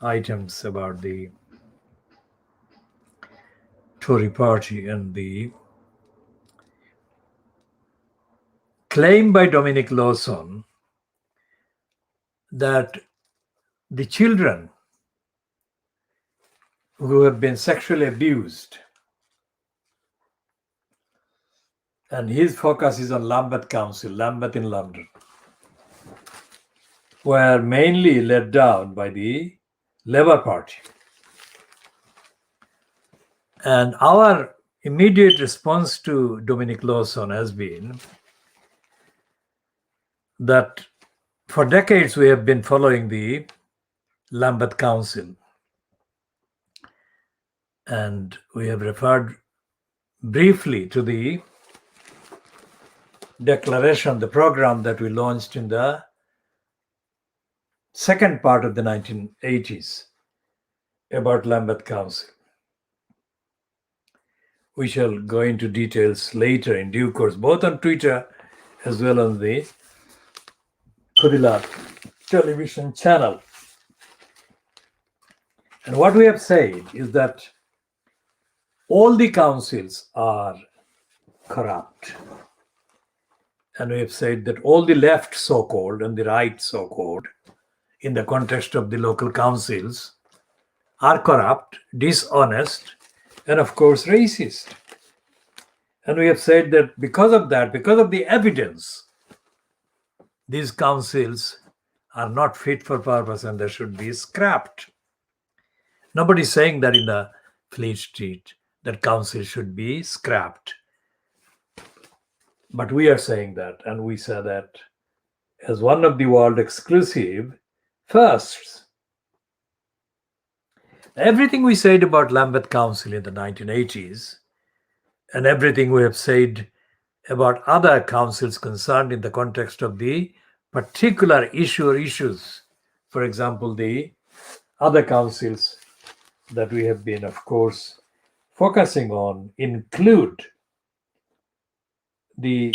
items about the Tory party and the claim by Dominic Lawson that the children who have been sexually abused, and his focus is on Lambeth Council, Lambeth in London, were mainly let down by the Labour Party. And our immediate response to Dominic Lawson has been that for decades we have been following the Lambeth Council, and we have referred briefly to the declaration, the program that we launched in the second part of the 1980s about Lambeth Council. We shall go into details later in due course, both on Twitter as well as the Khoodeelaar television channel. And what we have said is that all the councils are corrupt. And we have said that all the left so-called and the right so-called in the context of the local councils are corrupt, dishonest, and of course racist. And we have said that because of the evidence, these councils are not fit for purpose and they should be scrapped. Nobody is saying that in the Fleet Street that council should be scrapped. But we are saying that, and we say that as one of the world exclusive firsts. Everything we said about Lambeth Council in the 1980s and everything we have said about other councils concerned in the context of the particular issue or issues, for example, the other councils that we have been, of course, focusing on include the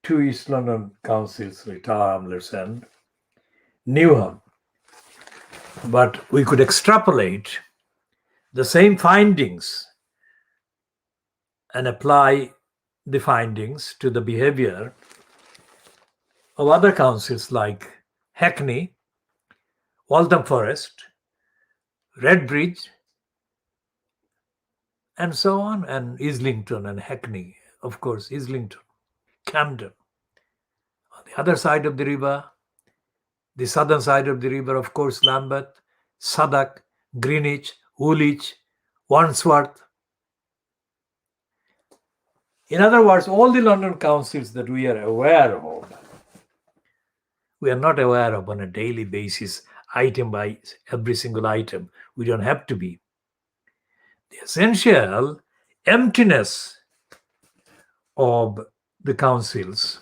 two East London councils, Tower Hamlets and Newham. But we could extrapolate the same findings and apply the findings to the behavior of other councils like Hackney, Waltham Forest, Redbridge, and so on, and Islington and Hackney, of course, Islington, Camden. On the other side of the river, the southern side of the river, of course, Lambeth, Southwark, Greenwich, Woolwich, Wandsworth. In other words, all the London councils that we are aware of, we are not aware of on a daily basis, item by every single item. We don't have to be. The essential emptiness of the councils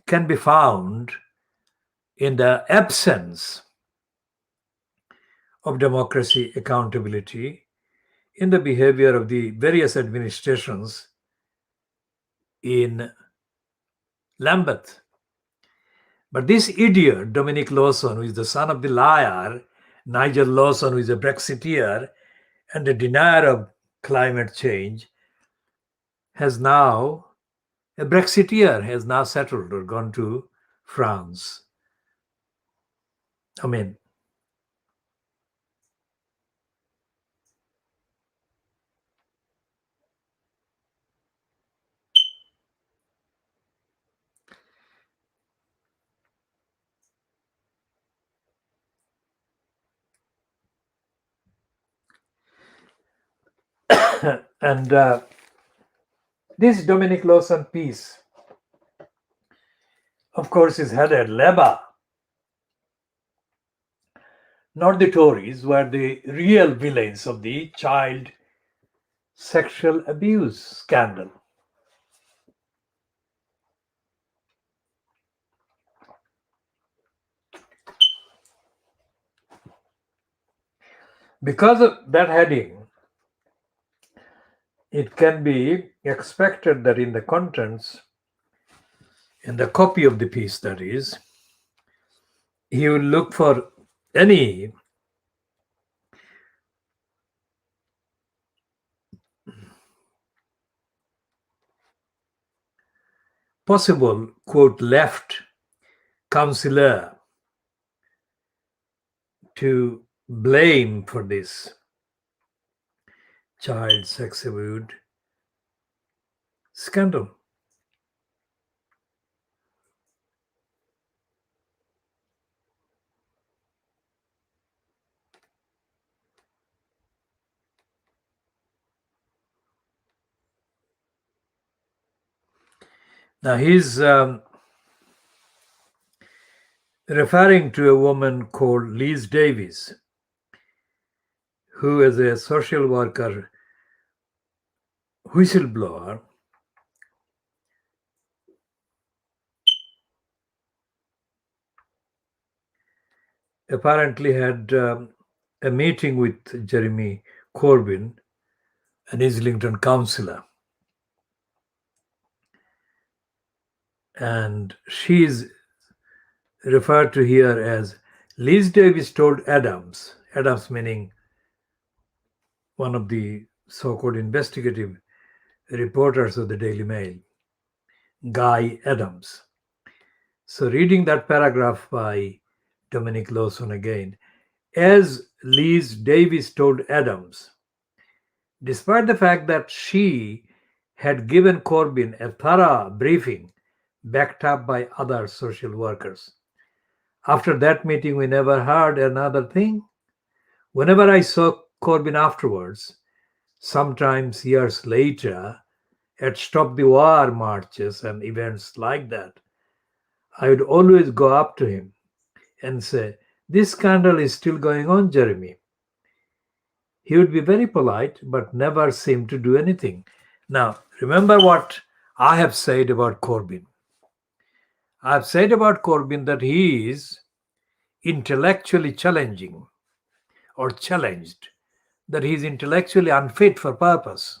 can be found in the absence of democracy, accountability, in the behavior of the various administrations in Lambeth. But this idiot, Dominic Lawson, who is the son of the liar, Nigel Lawson, who is a Brexiteer and a denier of climate change, has now, a Brexiteer has now settled or gone to France. I mean, and this Dominic Lawson piece, of course, is headed Labour, not the Tories, were the real villains of the child sexual abuse scandal. Because of that heading, it can be expected that in the contents, in the copy of the piece, that is, he will look for any possible, quote, left councillor to blame for this child sex abuse scandal. Now he's referring to a woman called Liz Davis, who is a social worker whistleblower, apparently had a meeting with Jeremy Corbyn, an Islington councillor. And she is referred to here as Liz Davis told Adams meaning one of the so-called investigative reporters of the Daily Mail, Guy Adams. So reading that paragraph by Dominic Lawson again, as Liz Davis told Adams, despite the fact that she had given Corbyn a thorough briefing backed up by other social workers. After that meeting, we never heard another thing. Whenever I saw Corbyn afterwards, sometimes years later, at Stop the War marches and events like that, I would always go up to him and say, "This scandal is still going on, Jeremy." He would be very polite, but never seem to do anything. Now, remember what I have said about Corbyn. I've said about Corbyn that he is intellectually challenging or challenged, that he is intellectually unfit for purpose.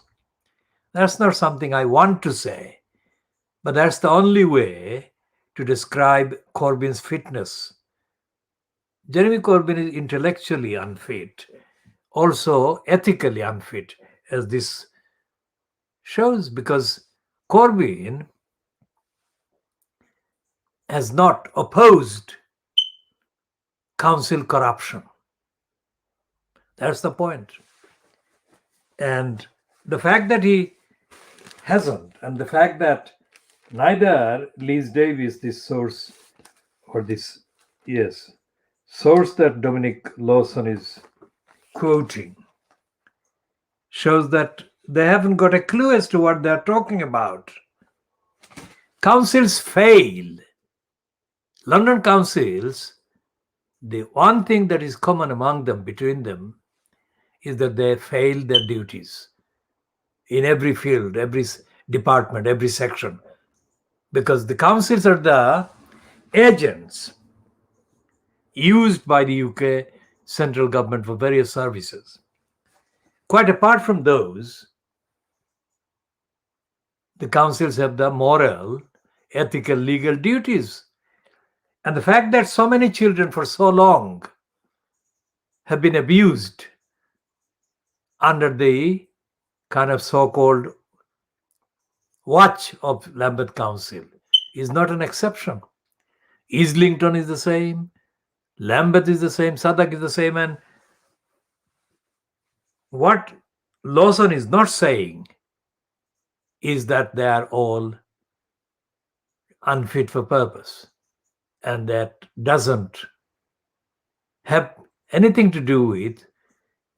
That's not something I want to say, but that's the only way to describe Corbyn's fitness. Jeremy Corbyn is intellectually unfit, also ethically unfit, as this shows, because Corbyn has not opposed council corruption. That's the point. And the fact that he hasn't, and the fact that neither Liz Davis, this source, or this, source that Dominic Lawson is quoting, shows that they haven't got a clue as to what they're talking about. Councils fail. London councils, the one thing that is common among them, between them, is that they fail their duties in every field, every department, every section, because the councils are the agents used by the UK central government for various services. Quite apart from those, the councils have the moral, ethical, legal duties. And the fact that so many children for so long have been abused under the kind of so-called watch of Lambeth Council is not an exception. Islington is the same, Lambeth is the same, Southwark is the same, and what Lawson is not saying is that they are all unfit for purpose, and that doesn't have anything to do with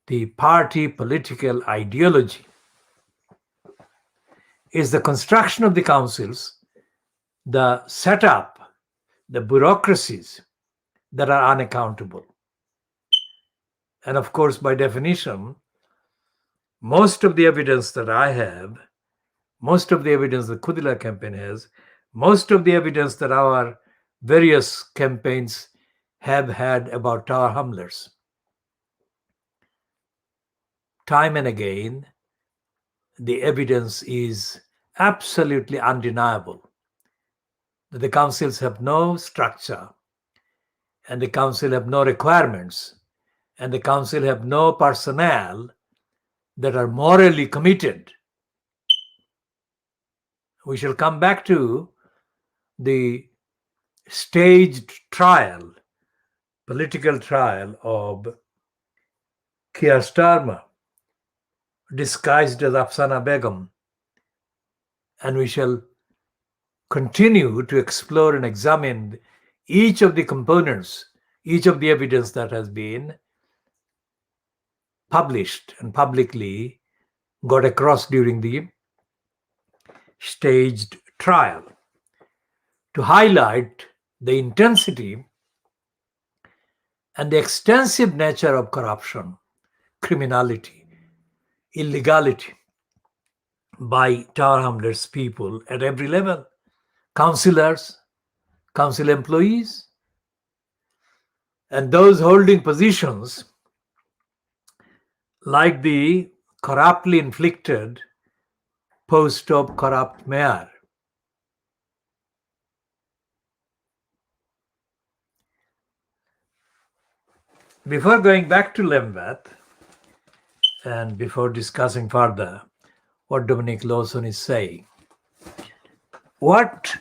the party political ideology. Is the construction of the councils, the setup, the bureaucracies that are unaccountable. And of course, by definition, most of the evidence that I have, most of the evidence the Khoodeelaar campaign has, most of the evidence that our various campaigns have had about Tower Hamlets, time and again, the evidence is absolutely undeniable that the councils have no structure, and the council have no requirements, and the council have no personnel that are morally committed. We shall come back to the staged trial, political trial of Keir Starmer, disguised as Afsana Begum, and we shall continue to explore and examine each of the components, each of the evidence that has been published and publicly got across during the staged trial, to highlight the intensity and the extensive nature of corruption, criminality, illegality by Tower Hamlets people at every level, councillors, council employees, and those holding positions like the corruptly inflicted post of corrupt mayor. Before going back to Lambeth and before discussing further what Dominic Lawson is saying, what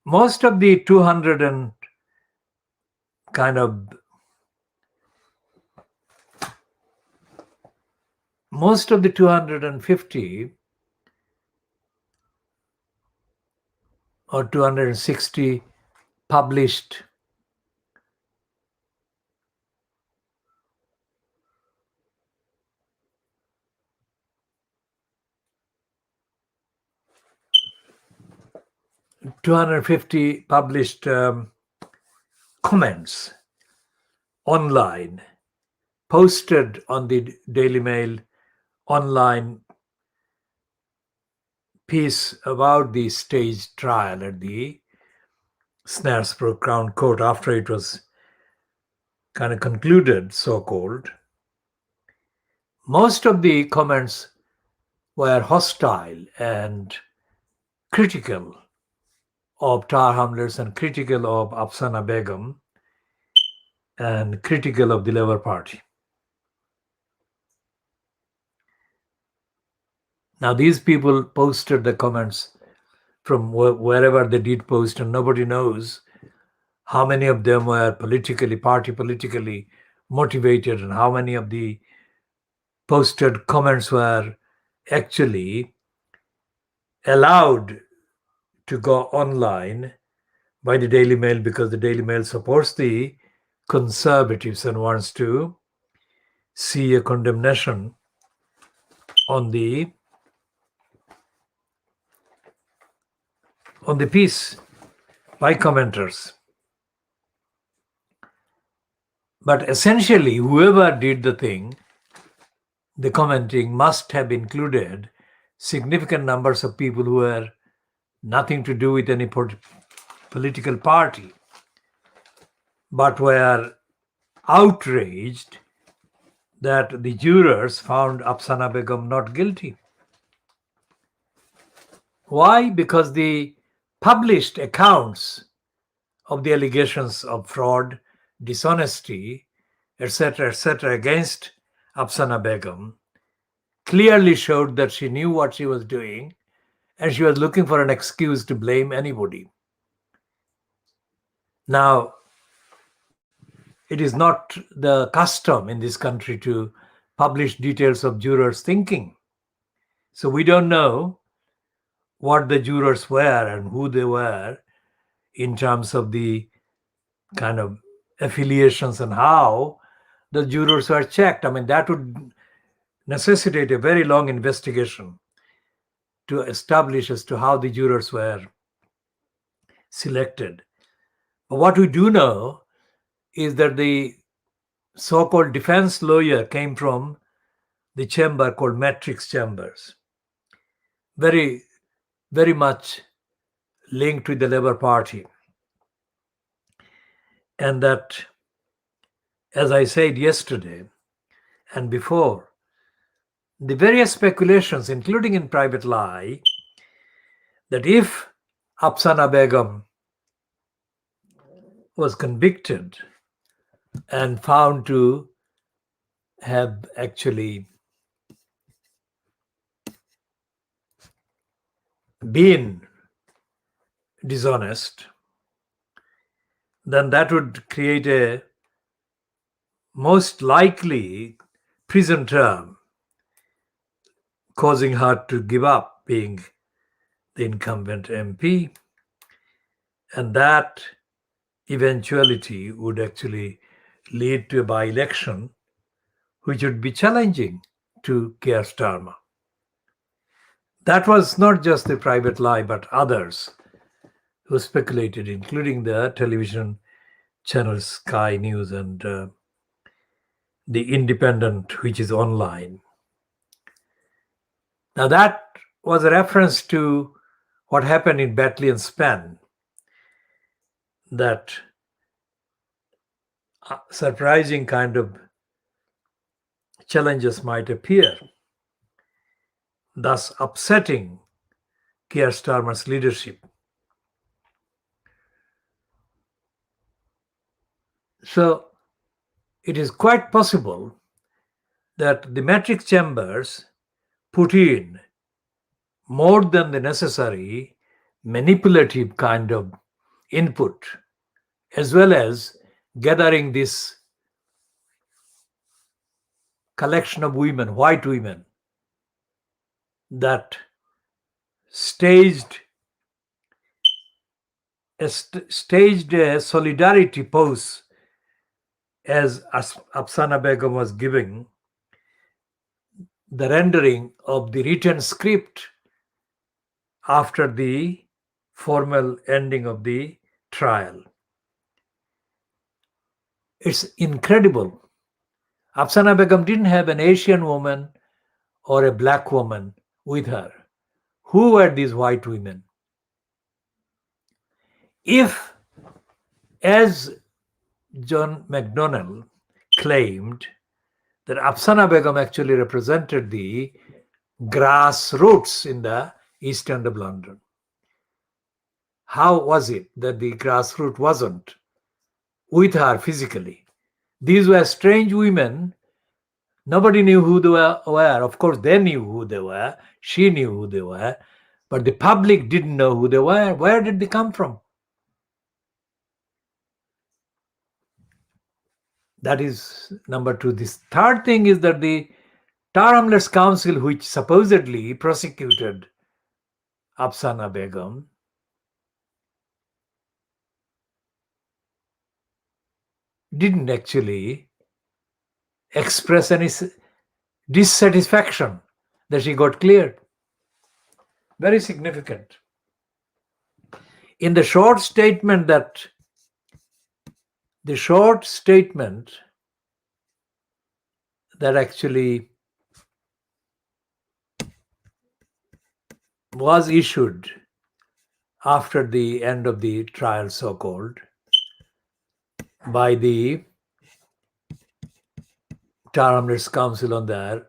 most of the 200 and kind of most of the 250 or 260 published comments online, posted on the Daily Mail online piece about the staged trial at the Snaresborough Crown Court after it was kind of concluded, so-called. Most of the comments were hostile and critical of Tower Hamlets and critical of Afsana Begum and critical of the Labour Party. Now, these people posted the comments from wherever they did post, and nobody knows how many of them were politically motivated, and how many of the posted comments were actually allowed to go online by the Daily Mail, because the Daily Mail supports the Conservatives and wants to see a condemnation on the piece by commenters. But essentially, whoever did the thing, the commenting must have included significant numbers of people who were nothing to do with any political party, but were outraged that the jurors found Afsana Begum not guilty. Why? Because the published accounts of the allegations of fraud, dishonesty, etc., against Afsana Begum clearly showed that she knew what she was doing and she was looking for an excuse to blame anybody. Now, it is not the custom in this country to publish details of jurors' thinking. So we don't know what the jurors were and who they were in terms of the kind of affiliations and how the jurors were checked. I mean, that would necessitate a very long investigation to establish as to how the jurors were selected. But what we do know is that the so-called defense lawyer came from the chamber called matrix chambers, very, very much linked with the Labour Party. And that, as I said yesterday and before, the various speculations, including in Private Lie, that if Afsana Begum was convicted and found to have actually been dishonest, then that would create a most likely prison term, causing her to give up being the incumbent MP. And that eventuality would actually lead to a by-election which would be challenging to Keir Starmer. That was not just the Private Lie, but others who speculated, including the television channels Sky News and the Independent, which is online. Now that was a reference to what happened in Batley and Span, that surprising kind of challenges might appear, thus upsetting Keir Starmer's leadership. So it is quite possible that the matrix chambers put in more than the necessary manipulative kind of input, as well as gathering this collection of women, white women, that staged a solidarity pose as Afsana Begum was giving the rendering of the written script after the formal ending of the trial. It's incredible. Afsana Begum didn't have an Asian woman or a black woman with her. Who were these white women? If, as John McDonnell claimed, that Afsana Begum actually represented the grassroots in the East End of London, how was it that the grassroots wasn't with her physically? These were strange women. Nobody knew who they were. Of course, they knew who they were. She knew who they were. But the public didn't know who they were. Where did they come from? That is number two. This third thing is that the Tower Hamlets Council, which supposedly prosecuted Afsana Begum, didn't actually express any dissatisfaction that she got cleared. Very significant. In the short statement that actually was issued after the end of the trial, so-called, by the Hrs Council on their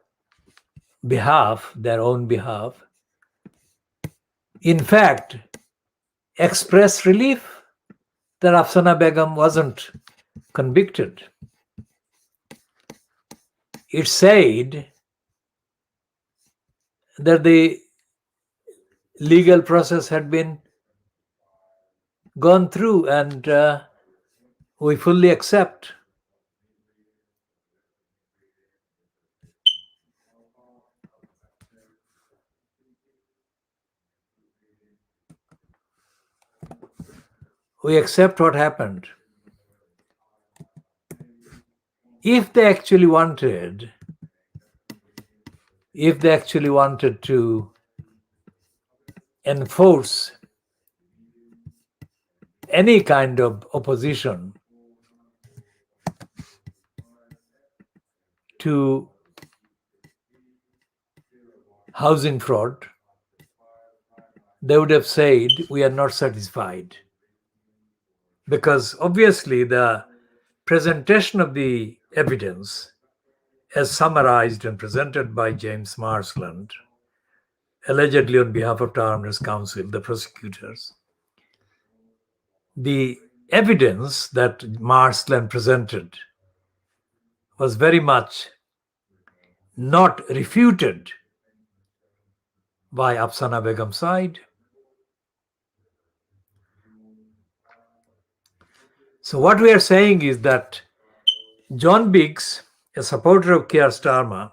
own behalf, in fact, expressed relief that Afsana Begum wasn't convicted. It said that the legal process had been gone through, and we fully accept. We accept what happened. If they actually wanted to enforce any kind of opposition to housing fraud, they would have said, we are not satisfied. Because obviously the presentation of the evidence, as summarized and presented by James Marsland, allegedly on behalf of Hrs Council, the prosecutors, the evidence that Marsland presented was very much not refuted by Afsana Begum's side. So what we are saying is that John Biggs, a supporter of Keir Starmer,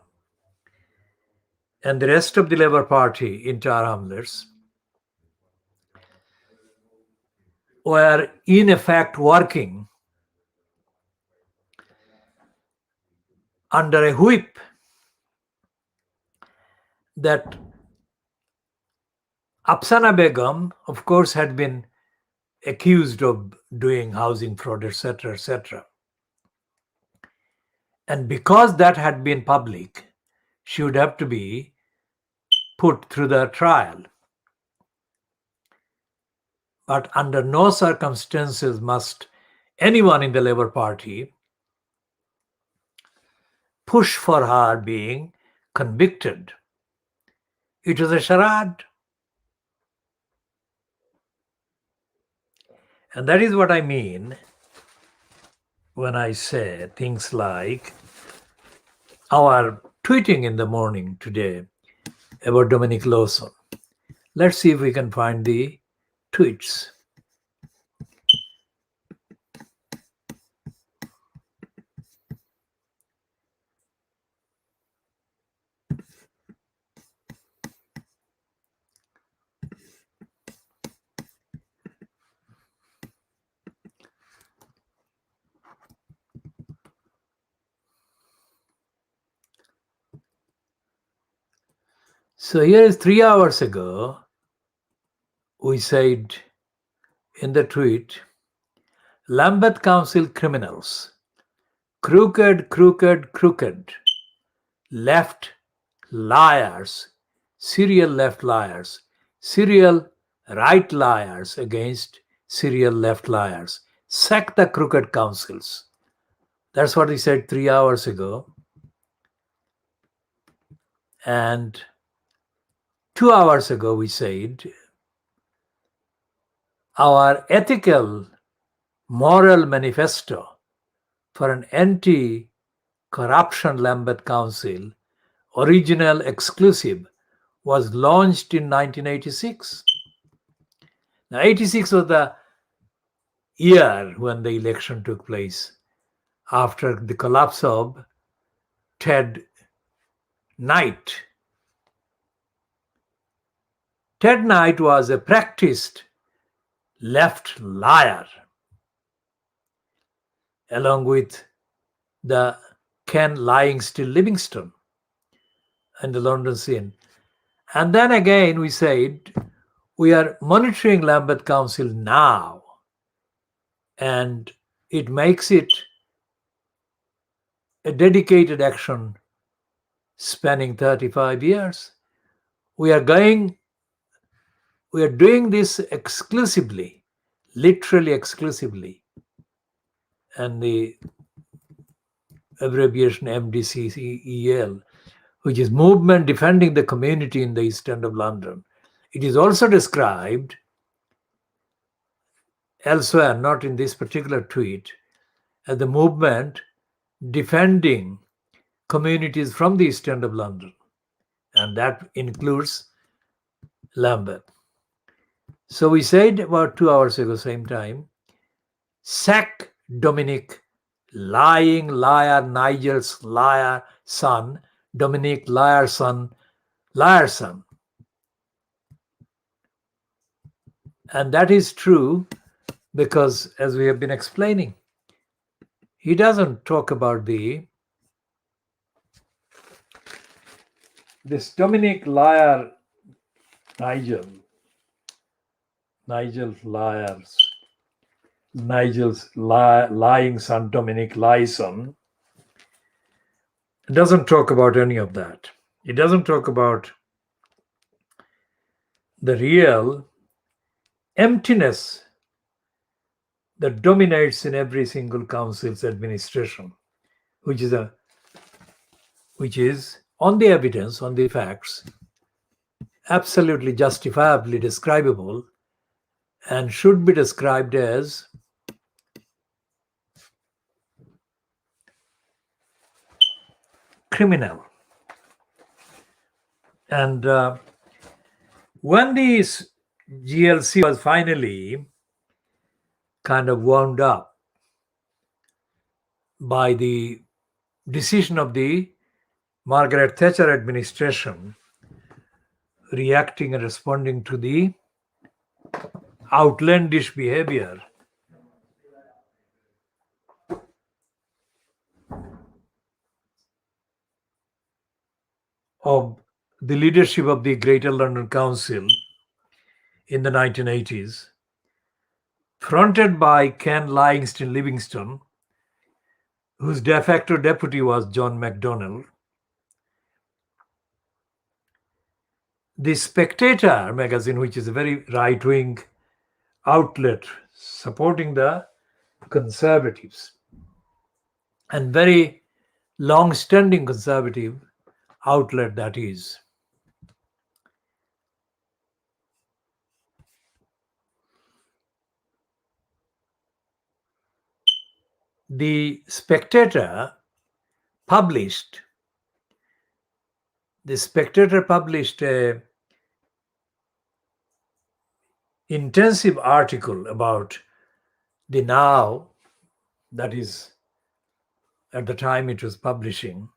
and the rest of the Labour Party in Tower Hamlets were in effect working under a whip that Afsana Begum, of course, had been accused of doing housing fraud, etc., etc. And because that had been public, she would have to be put through the trial. But under no circumstances must anyone in the Labour Party push for her being convicted. It was a charade. And that is what I mean when I say things like our tweeting in the morning today about Dominic Lawson. Let's see if we can find the tweets. So here is 3 hours ago, we said in the tweet, Lambeth Council criminals, crooked, left liars, serial left liars, serial right liars against serial left liars. Sack the crooked councils. That's what he said 3 hours ago. And 2 hours ago, we said, our ethical, moral manifesto for an anti-corruption Lambeth Council, original, exclusive, was launched in 1986. Now, 86 was the year when the election took place, after the collapse of Ted Knight. Ted Knight was a practiced left liar, along with the Ken Lying Still Livingston, and the London scene. And then again, we said, we are monitoring Lambeth Council now, and it makes it a dedicated action spanning 35 years. We are doing this exclusively, literally exclusively, and the abbreviation MDCEL, which is Movement Defending the Community in the East End of London. It is also described elsewhere, not in this particular tweet, as the movement defending communities from the East End of London, and that includes Lambeth. So we said about 2 hours ago, same time, sack Dominic, lying liar, Nigel's liar son, Dominic liar son, liar son. And that is true because, as we have been explaining, he doesn't talk about this Dominic liar, Nigel's lying son, Dominic Lyson, doesn't talk about any of that. It doesn't talk about the real emptiness that dominates in every single council's administration, which is on the evidence, on the facts, absolutely justifiably describable, and should be described as criminal. And when this GLC was finally kind of wound up by the decision of the Margaret Thatcher administration reacting and responding to the outlandish behavior of the leadership of the Greater London Council in the 1980s, fronted by Ken Livingston, whose de facto deputy was John MacDonnell. The Spectator magazine, which is a very right-wing outlet supporting the Conservatives and very long-standing Conservative outlet that is. The Spectator published a intensive article about the now, that is, at the time it was publishing,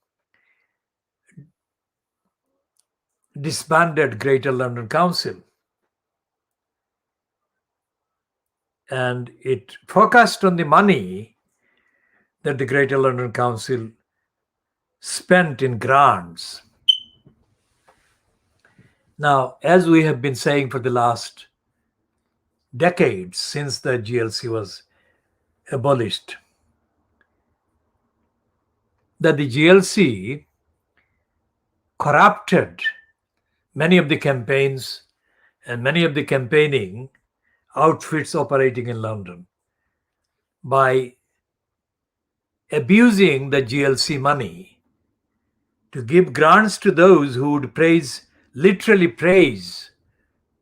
disbanded Greater London Council. And it focused on the money that the Greater London Council spent in grants. Now, as we have been saying for the last decades since the GLC was abolished, that the GLC corrupted many of the campaigns and many of the campaigning outfits operating in London by abusing the GLC money to give grants to those who would literally praise,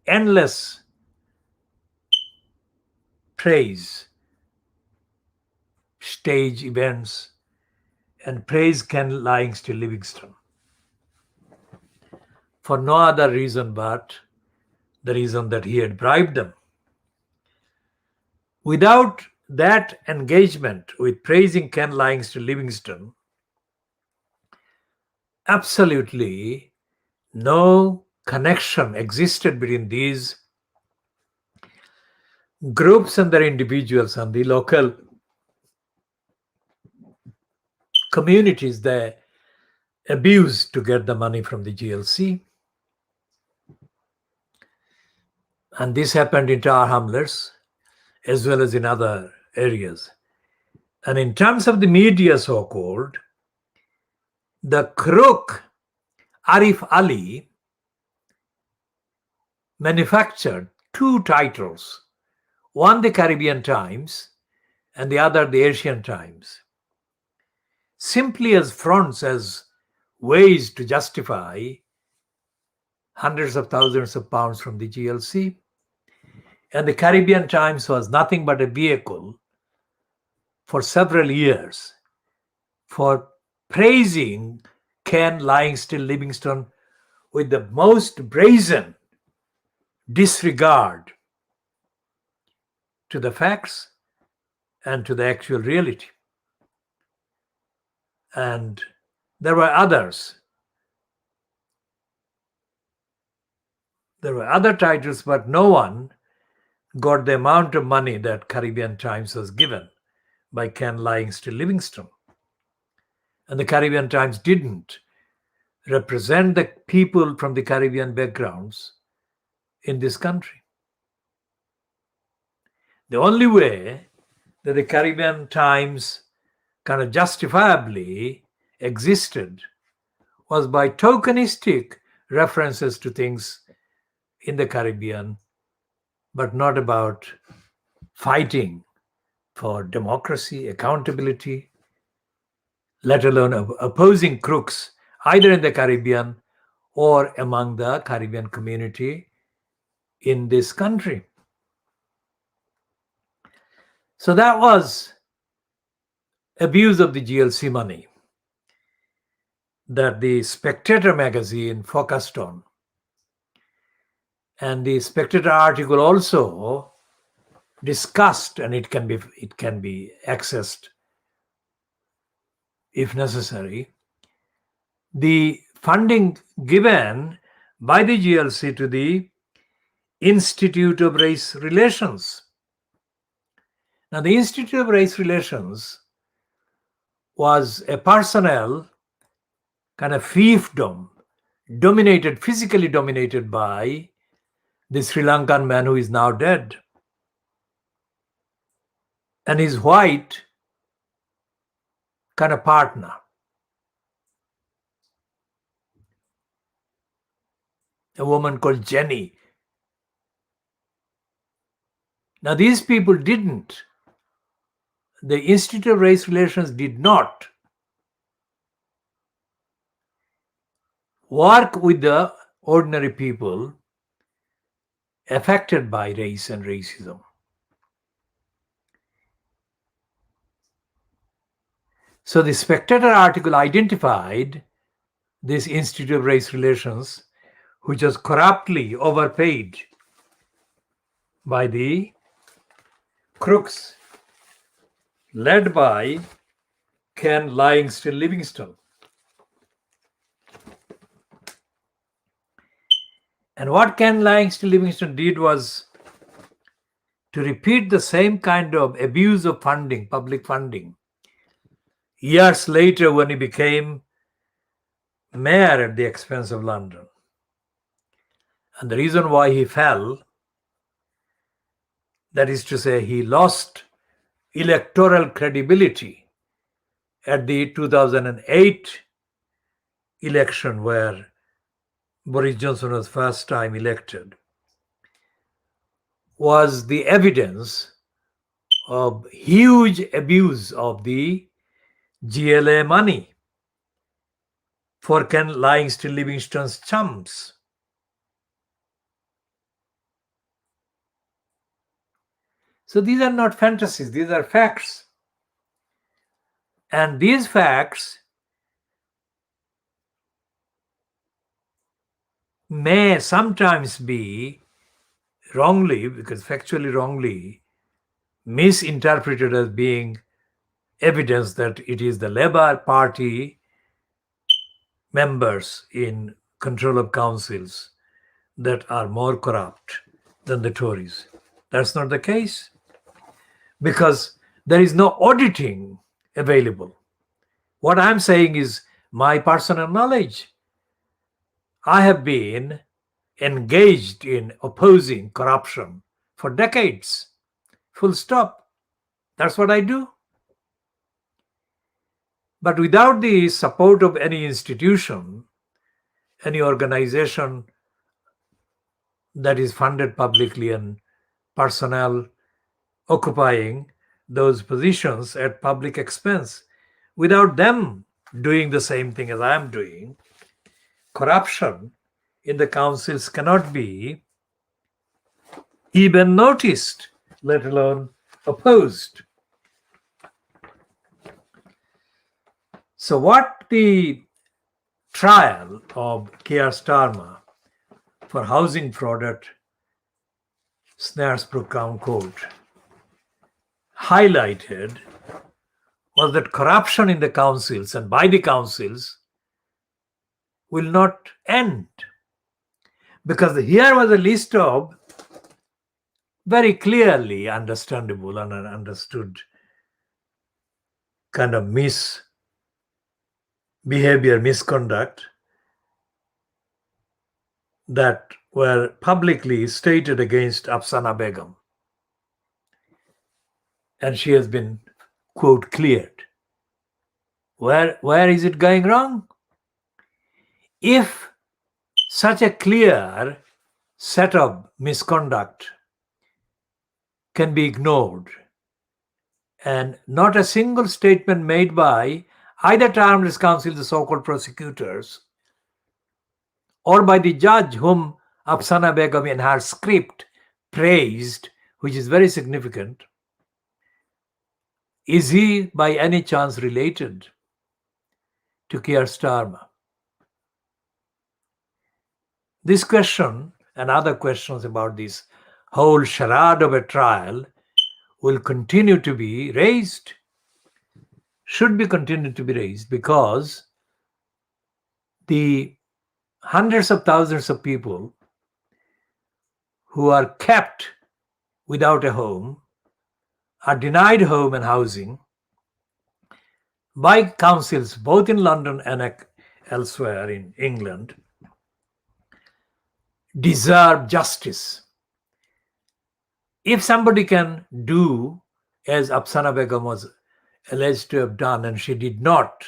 endless praise stage events and praise Ken Livingston for no other reason but the reason that he had bribed them. Without that engagement with praising Ken Livingston, absolutely no connection existed between these groups and their individuals and the local communities, the abused to get the money from the GLC. And this happened in Tower Hamlets as well as in other areas. And in terms of the media, so-called, the crook Arif Ali manufactured two titles, one the Caribbean Times and the other the Asian Times, simply as fronts, as ways to justify hundreds of thousands of pounds from the GLC. And the Caribbean Times was nothing but a vehicle for several years for praising Ken lying still Livingstone with the most brazen disregard to the facts and to the actual reality. And there were others. There were other titles, but no one got the amount of money that Caribbean Times was given by Ken lying still Livingstone. And the Caribbean Times didn't represent the people from the Caribbean backgrounds in this country. The only way that the Caribbean Times kind of justifiably existed was by tokenistic references to things in the Caribbean, but not about fighting for democracy, accountability, let alone opposing crooks either in the Caribbean or among the Caribbean community in this country. So that was abuse of the GLC money that the Spectator magazine focused on. And the Spectator article also discussed, and it can be accessed if necessary, the funding given by the GLC to the Institute of Race Relations. Now, the Institute of Race Relations was a personnel kind of fiefdom, physically dominated by the Sri Lankan man who is now dead, and his white kind of partner. A woman called Jenny. Now, these people didn't. The Institute of Race Relations did not work with the ordinary people affected by race and racism. So the Spectator article identified this Institute of Race Relations, which was corruptly overpaid by the crooks led by Ken lying still Livingstone. And what Ken lying still Livingstone did was to repeat the same kind of abuse of funding, public funding, years later when he became mayor at the expense of London. And the reason why he fell, that is to say, he lost electoral credibility at the 2008 election where Boris Johnson was first time elected, was the evidence of huge abuse of the GLA money for Ken lying still Livingstone's chums. So these are not fantasies, these are facts. And these facts may sometimes be wrongly, because factually wrongly, misinterpreted as being evidence that it is the Labour Party members in control of councils that are more corrupt than the Tories. That's not the case, because there is no auditing available. What I'm saying is my personal knowledge. I have been engaged in opposing corruption for decades. Full stop. That's what I do. But without the support of any institution, any organization that is funded publicly and personnel occupying those positions at public expense, without them doing the same thing as I am doing, corruption in the councils cannot be even noticed, let alone opposed. So what the trial of Keir Starmer for housing fraud at Snaresbrook Crown Court highlighted was that corruption in the councils and by the councils will not end. Because here was a list of very clearly understandable and understood kind of misconduct that were publicly stated against Afsana Begum. And she has been, quote, cleared. Where is it going wrong? If such a clear set of misconduct can be ignored and not a single statement made by either Term Council, the so-called prosecutors, or by the judge whom Afsana Begum in her script praised, which is very significant, is he by any chance related to Keir Starmer? This question and other questions about this whole charade of a trial will continue to be raised, should be continued to be raised, because the hundreds of thousands of people who are kept without a home, are denied home and housing by councils both in London and elsewhere in England, deserve justice. If somebody can do as Afsana Begum was alleged to have done, and she did not,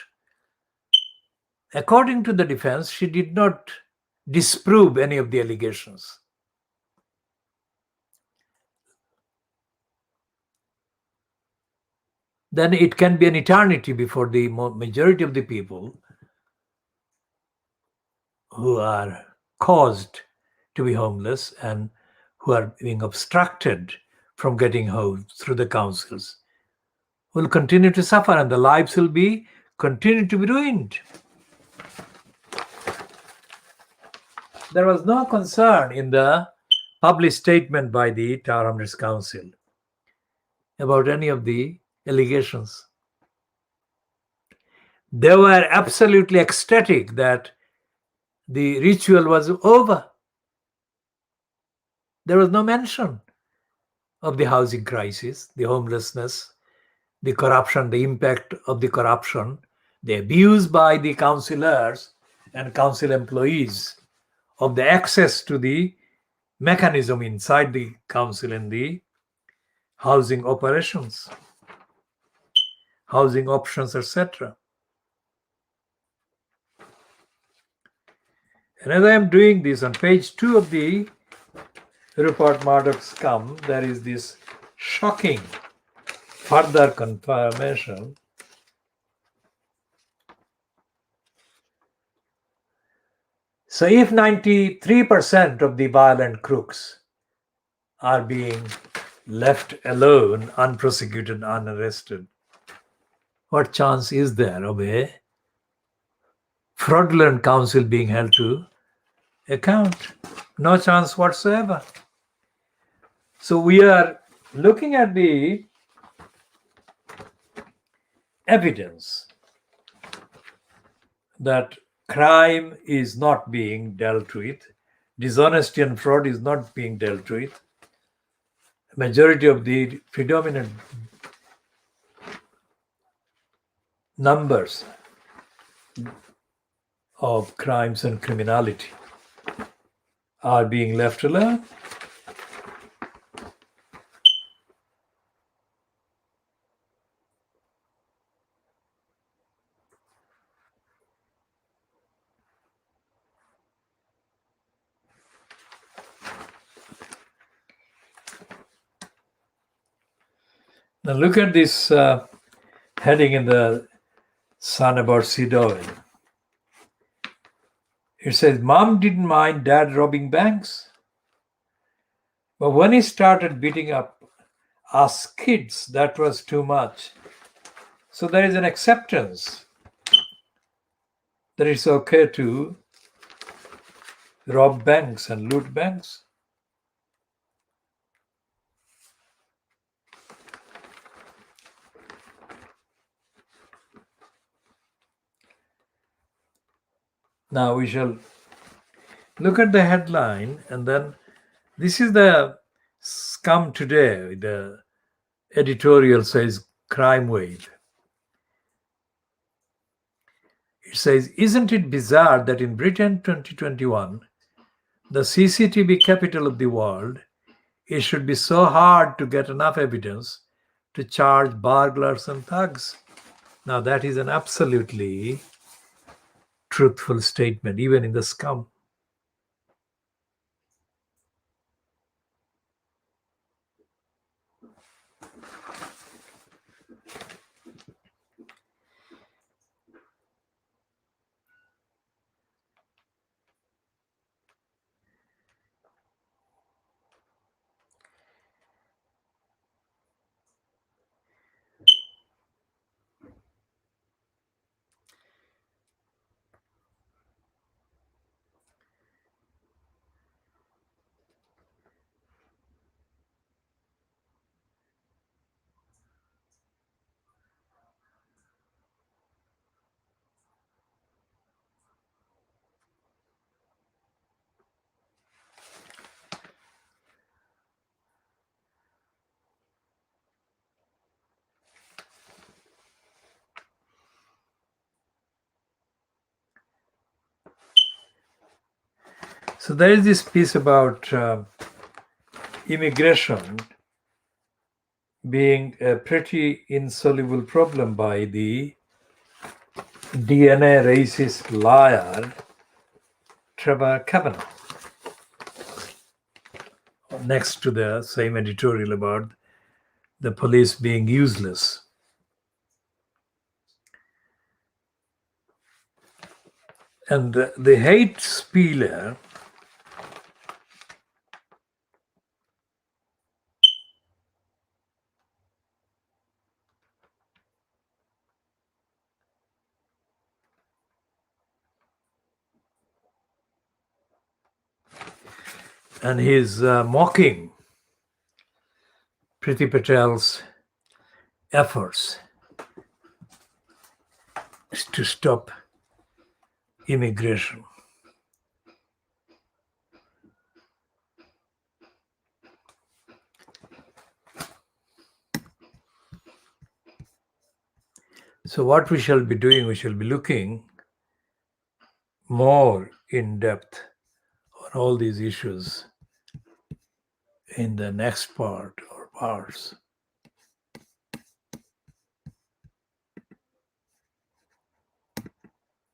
according to the defense, she did not disprove any of the allegations. Then it can be an eternity before the majority of the people who are caused to be homeless and who are being obstructed from getting home through the councils will continue to suffer, and the lives will be continue to be ruined. There was no concern in the published statement by the Tower Hamlets Council about any of the allegations. They were absolutely ecstatic that the ritual was over. There was no mention of the housing crisis, the homelessness, the corruption, the impact of the corruption, the abuse by the councillors and council employees of the access to the mechanism inside the council and the housing operations, housing options, etc. And as I am doing this, on page 2 of the report Murdoch's come, there is this shocking further confirmation So if 93% of the violent crooks are being left alone, unprosecuted, unarrested, what chance is there of a fraudulent council being held to account? No chance whatsoever. So we are looking at the evidence that crime is not being dealt with, dishonesty and fraud is not being dealt with. Majority of the predominant numbers of crimes and criminality are being left alone. Now look at this heading in the Sun about Sidon. It says, Mom didn't mind Dad robbing banks. But when he started beating up us kids, that was too much. So there is an acceptance that it's okay to rob banks and loot banks. Now we shall look at the headline, and then this is the Scum Today. The editorial says crime wave. It says, isn't it bizarre that in Britain 2021, the CCTV capital of the world, it should be so hard to get enough evidence to charge burglars and thugs? Now that is an absolutely truthful statement, even in the Scum. So there is this piece about immigration being a pretty insoluble problem by the DNA racist liar Trevor Kavanaugh. Next to the same editorial about the police being useless. And the hate spieler and he's mocking Priti Patel's efforts to stop immigration. So what we shall be doing, we shall be looking more in depth on all these issues in the next part or parts.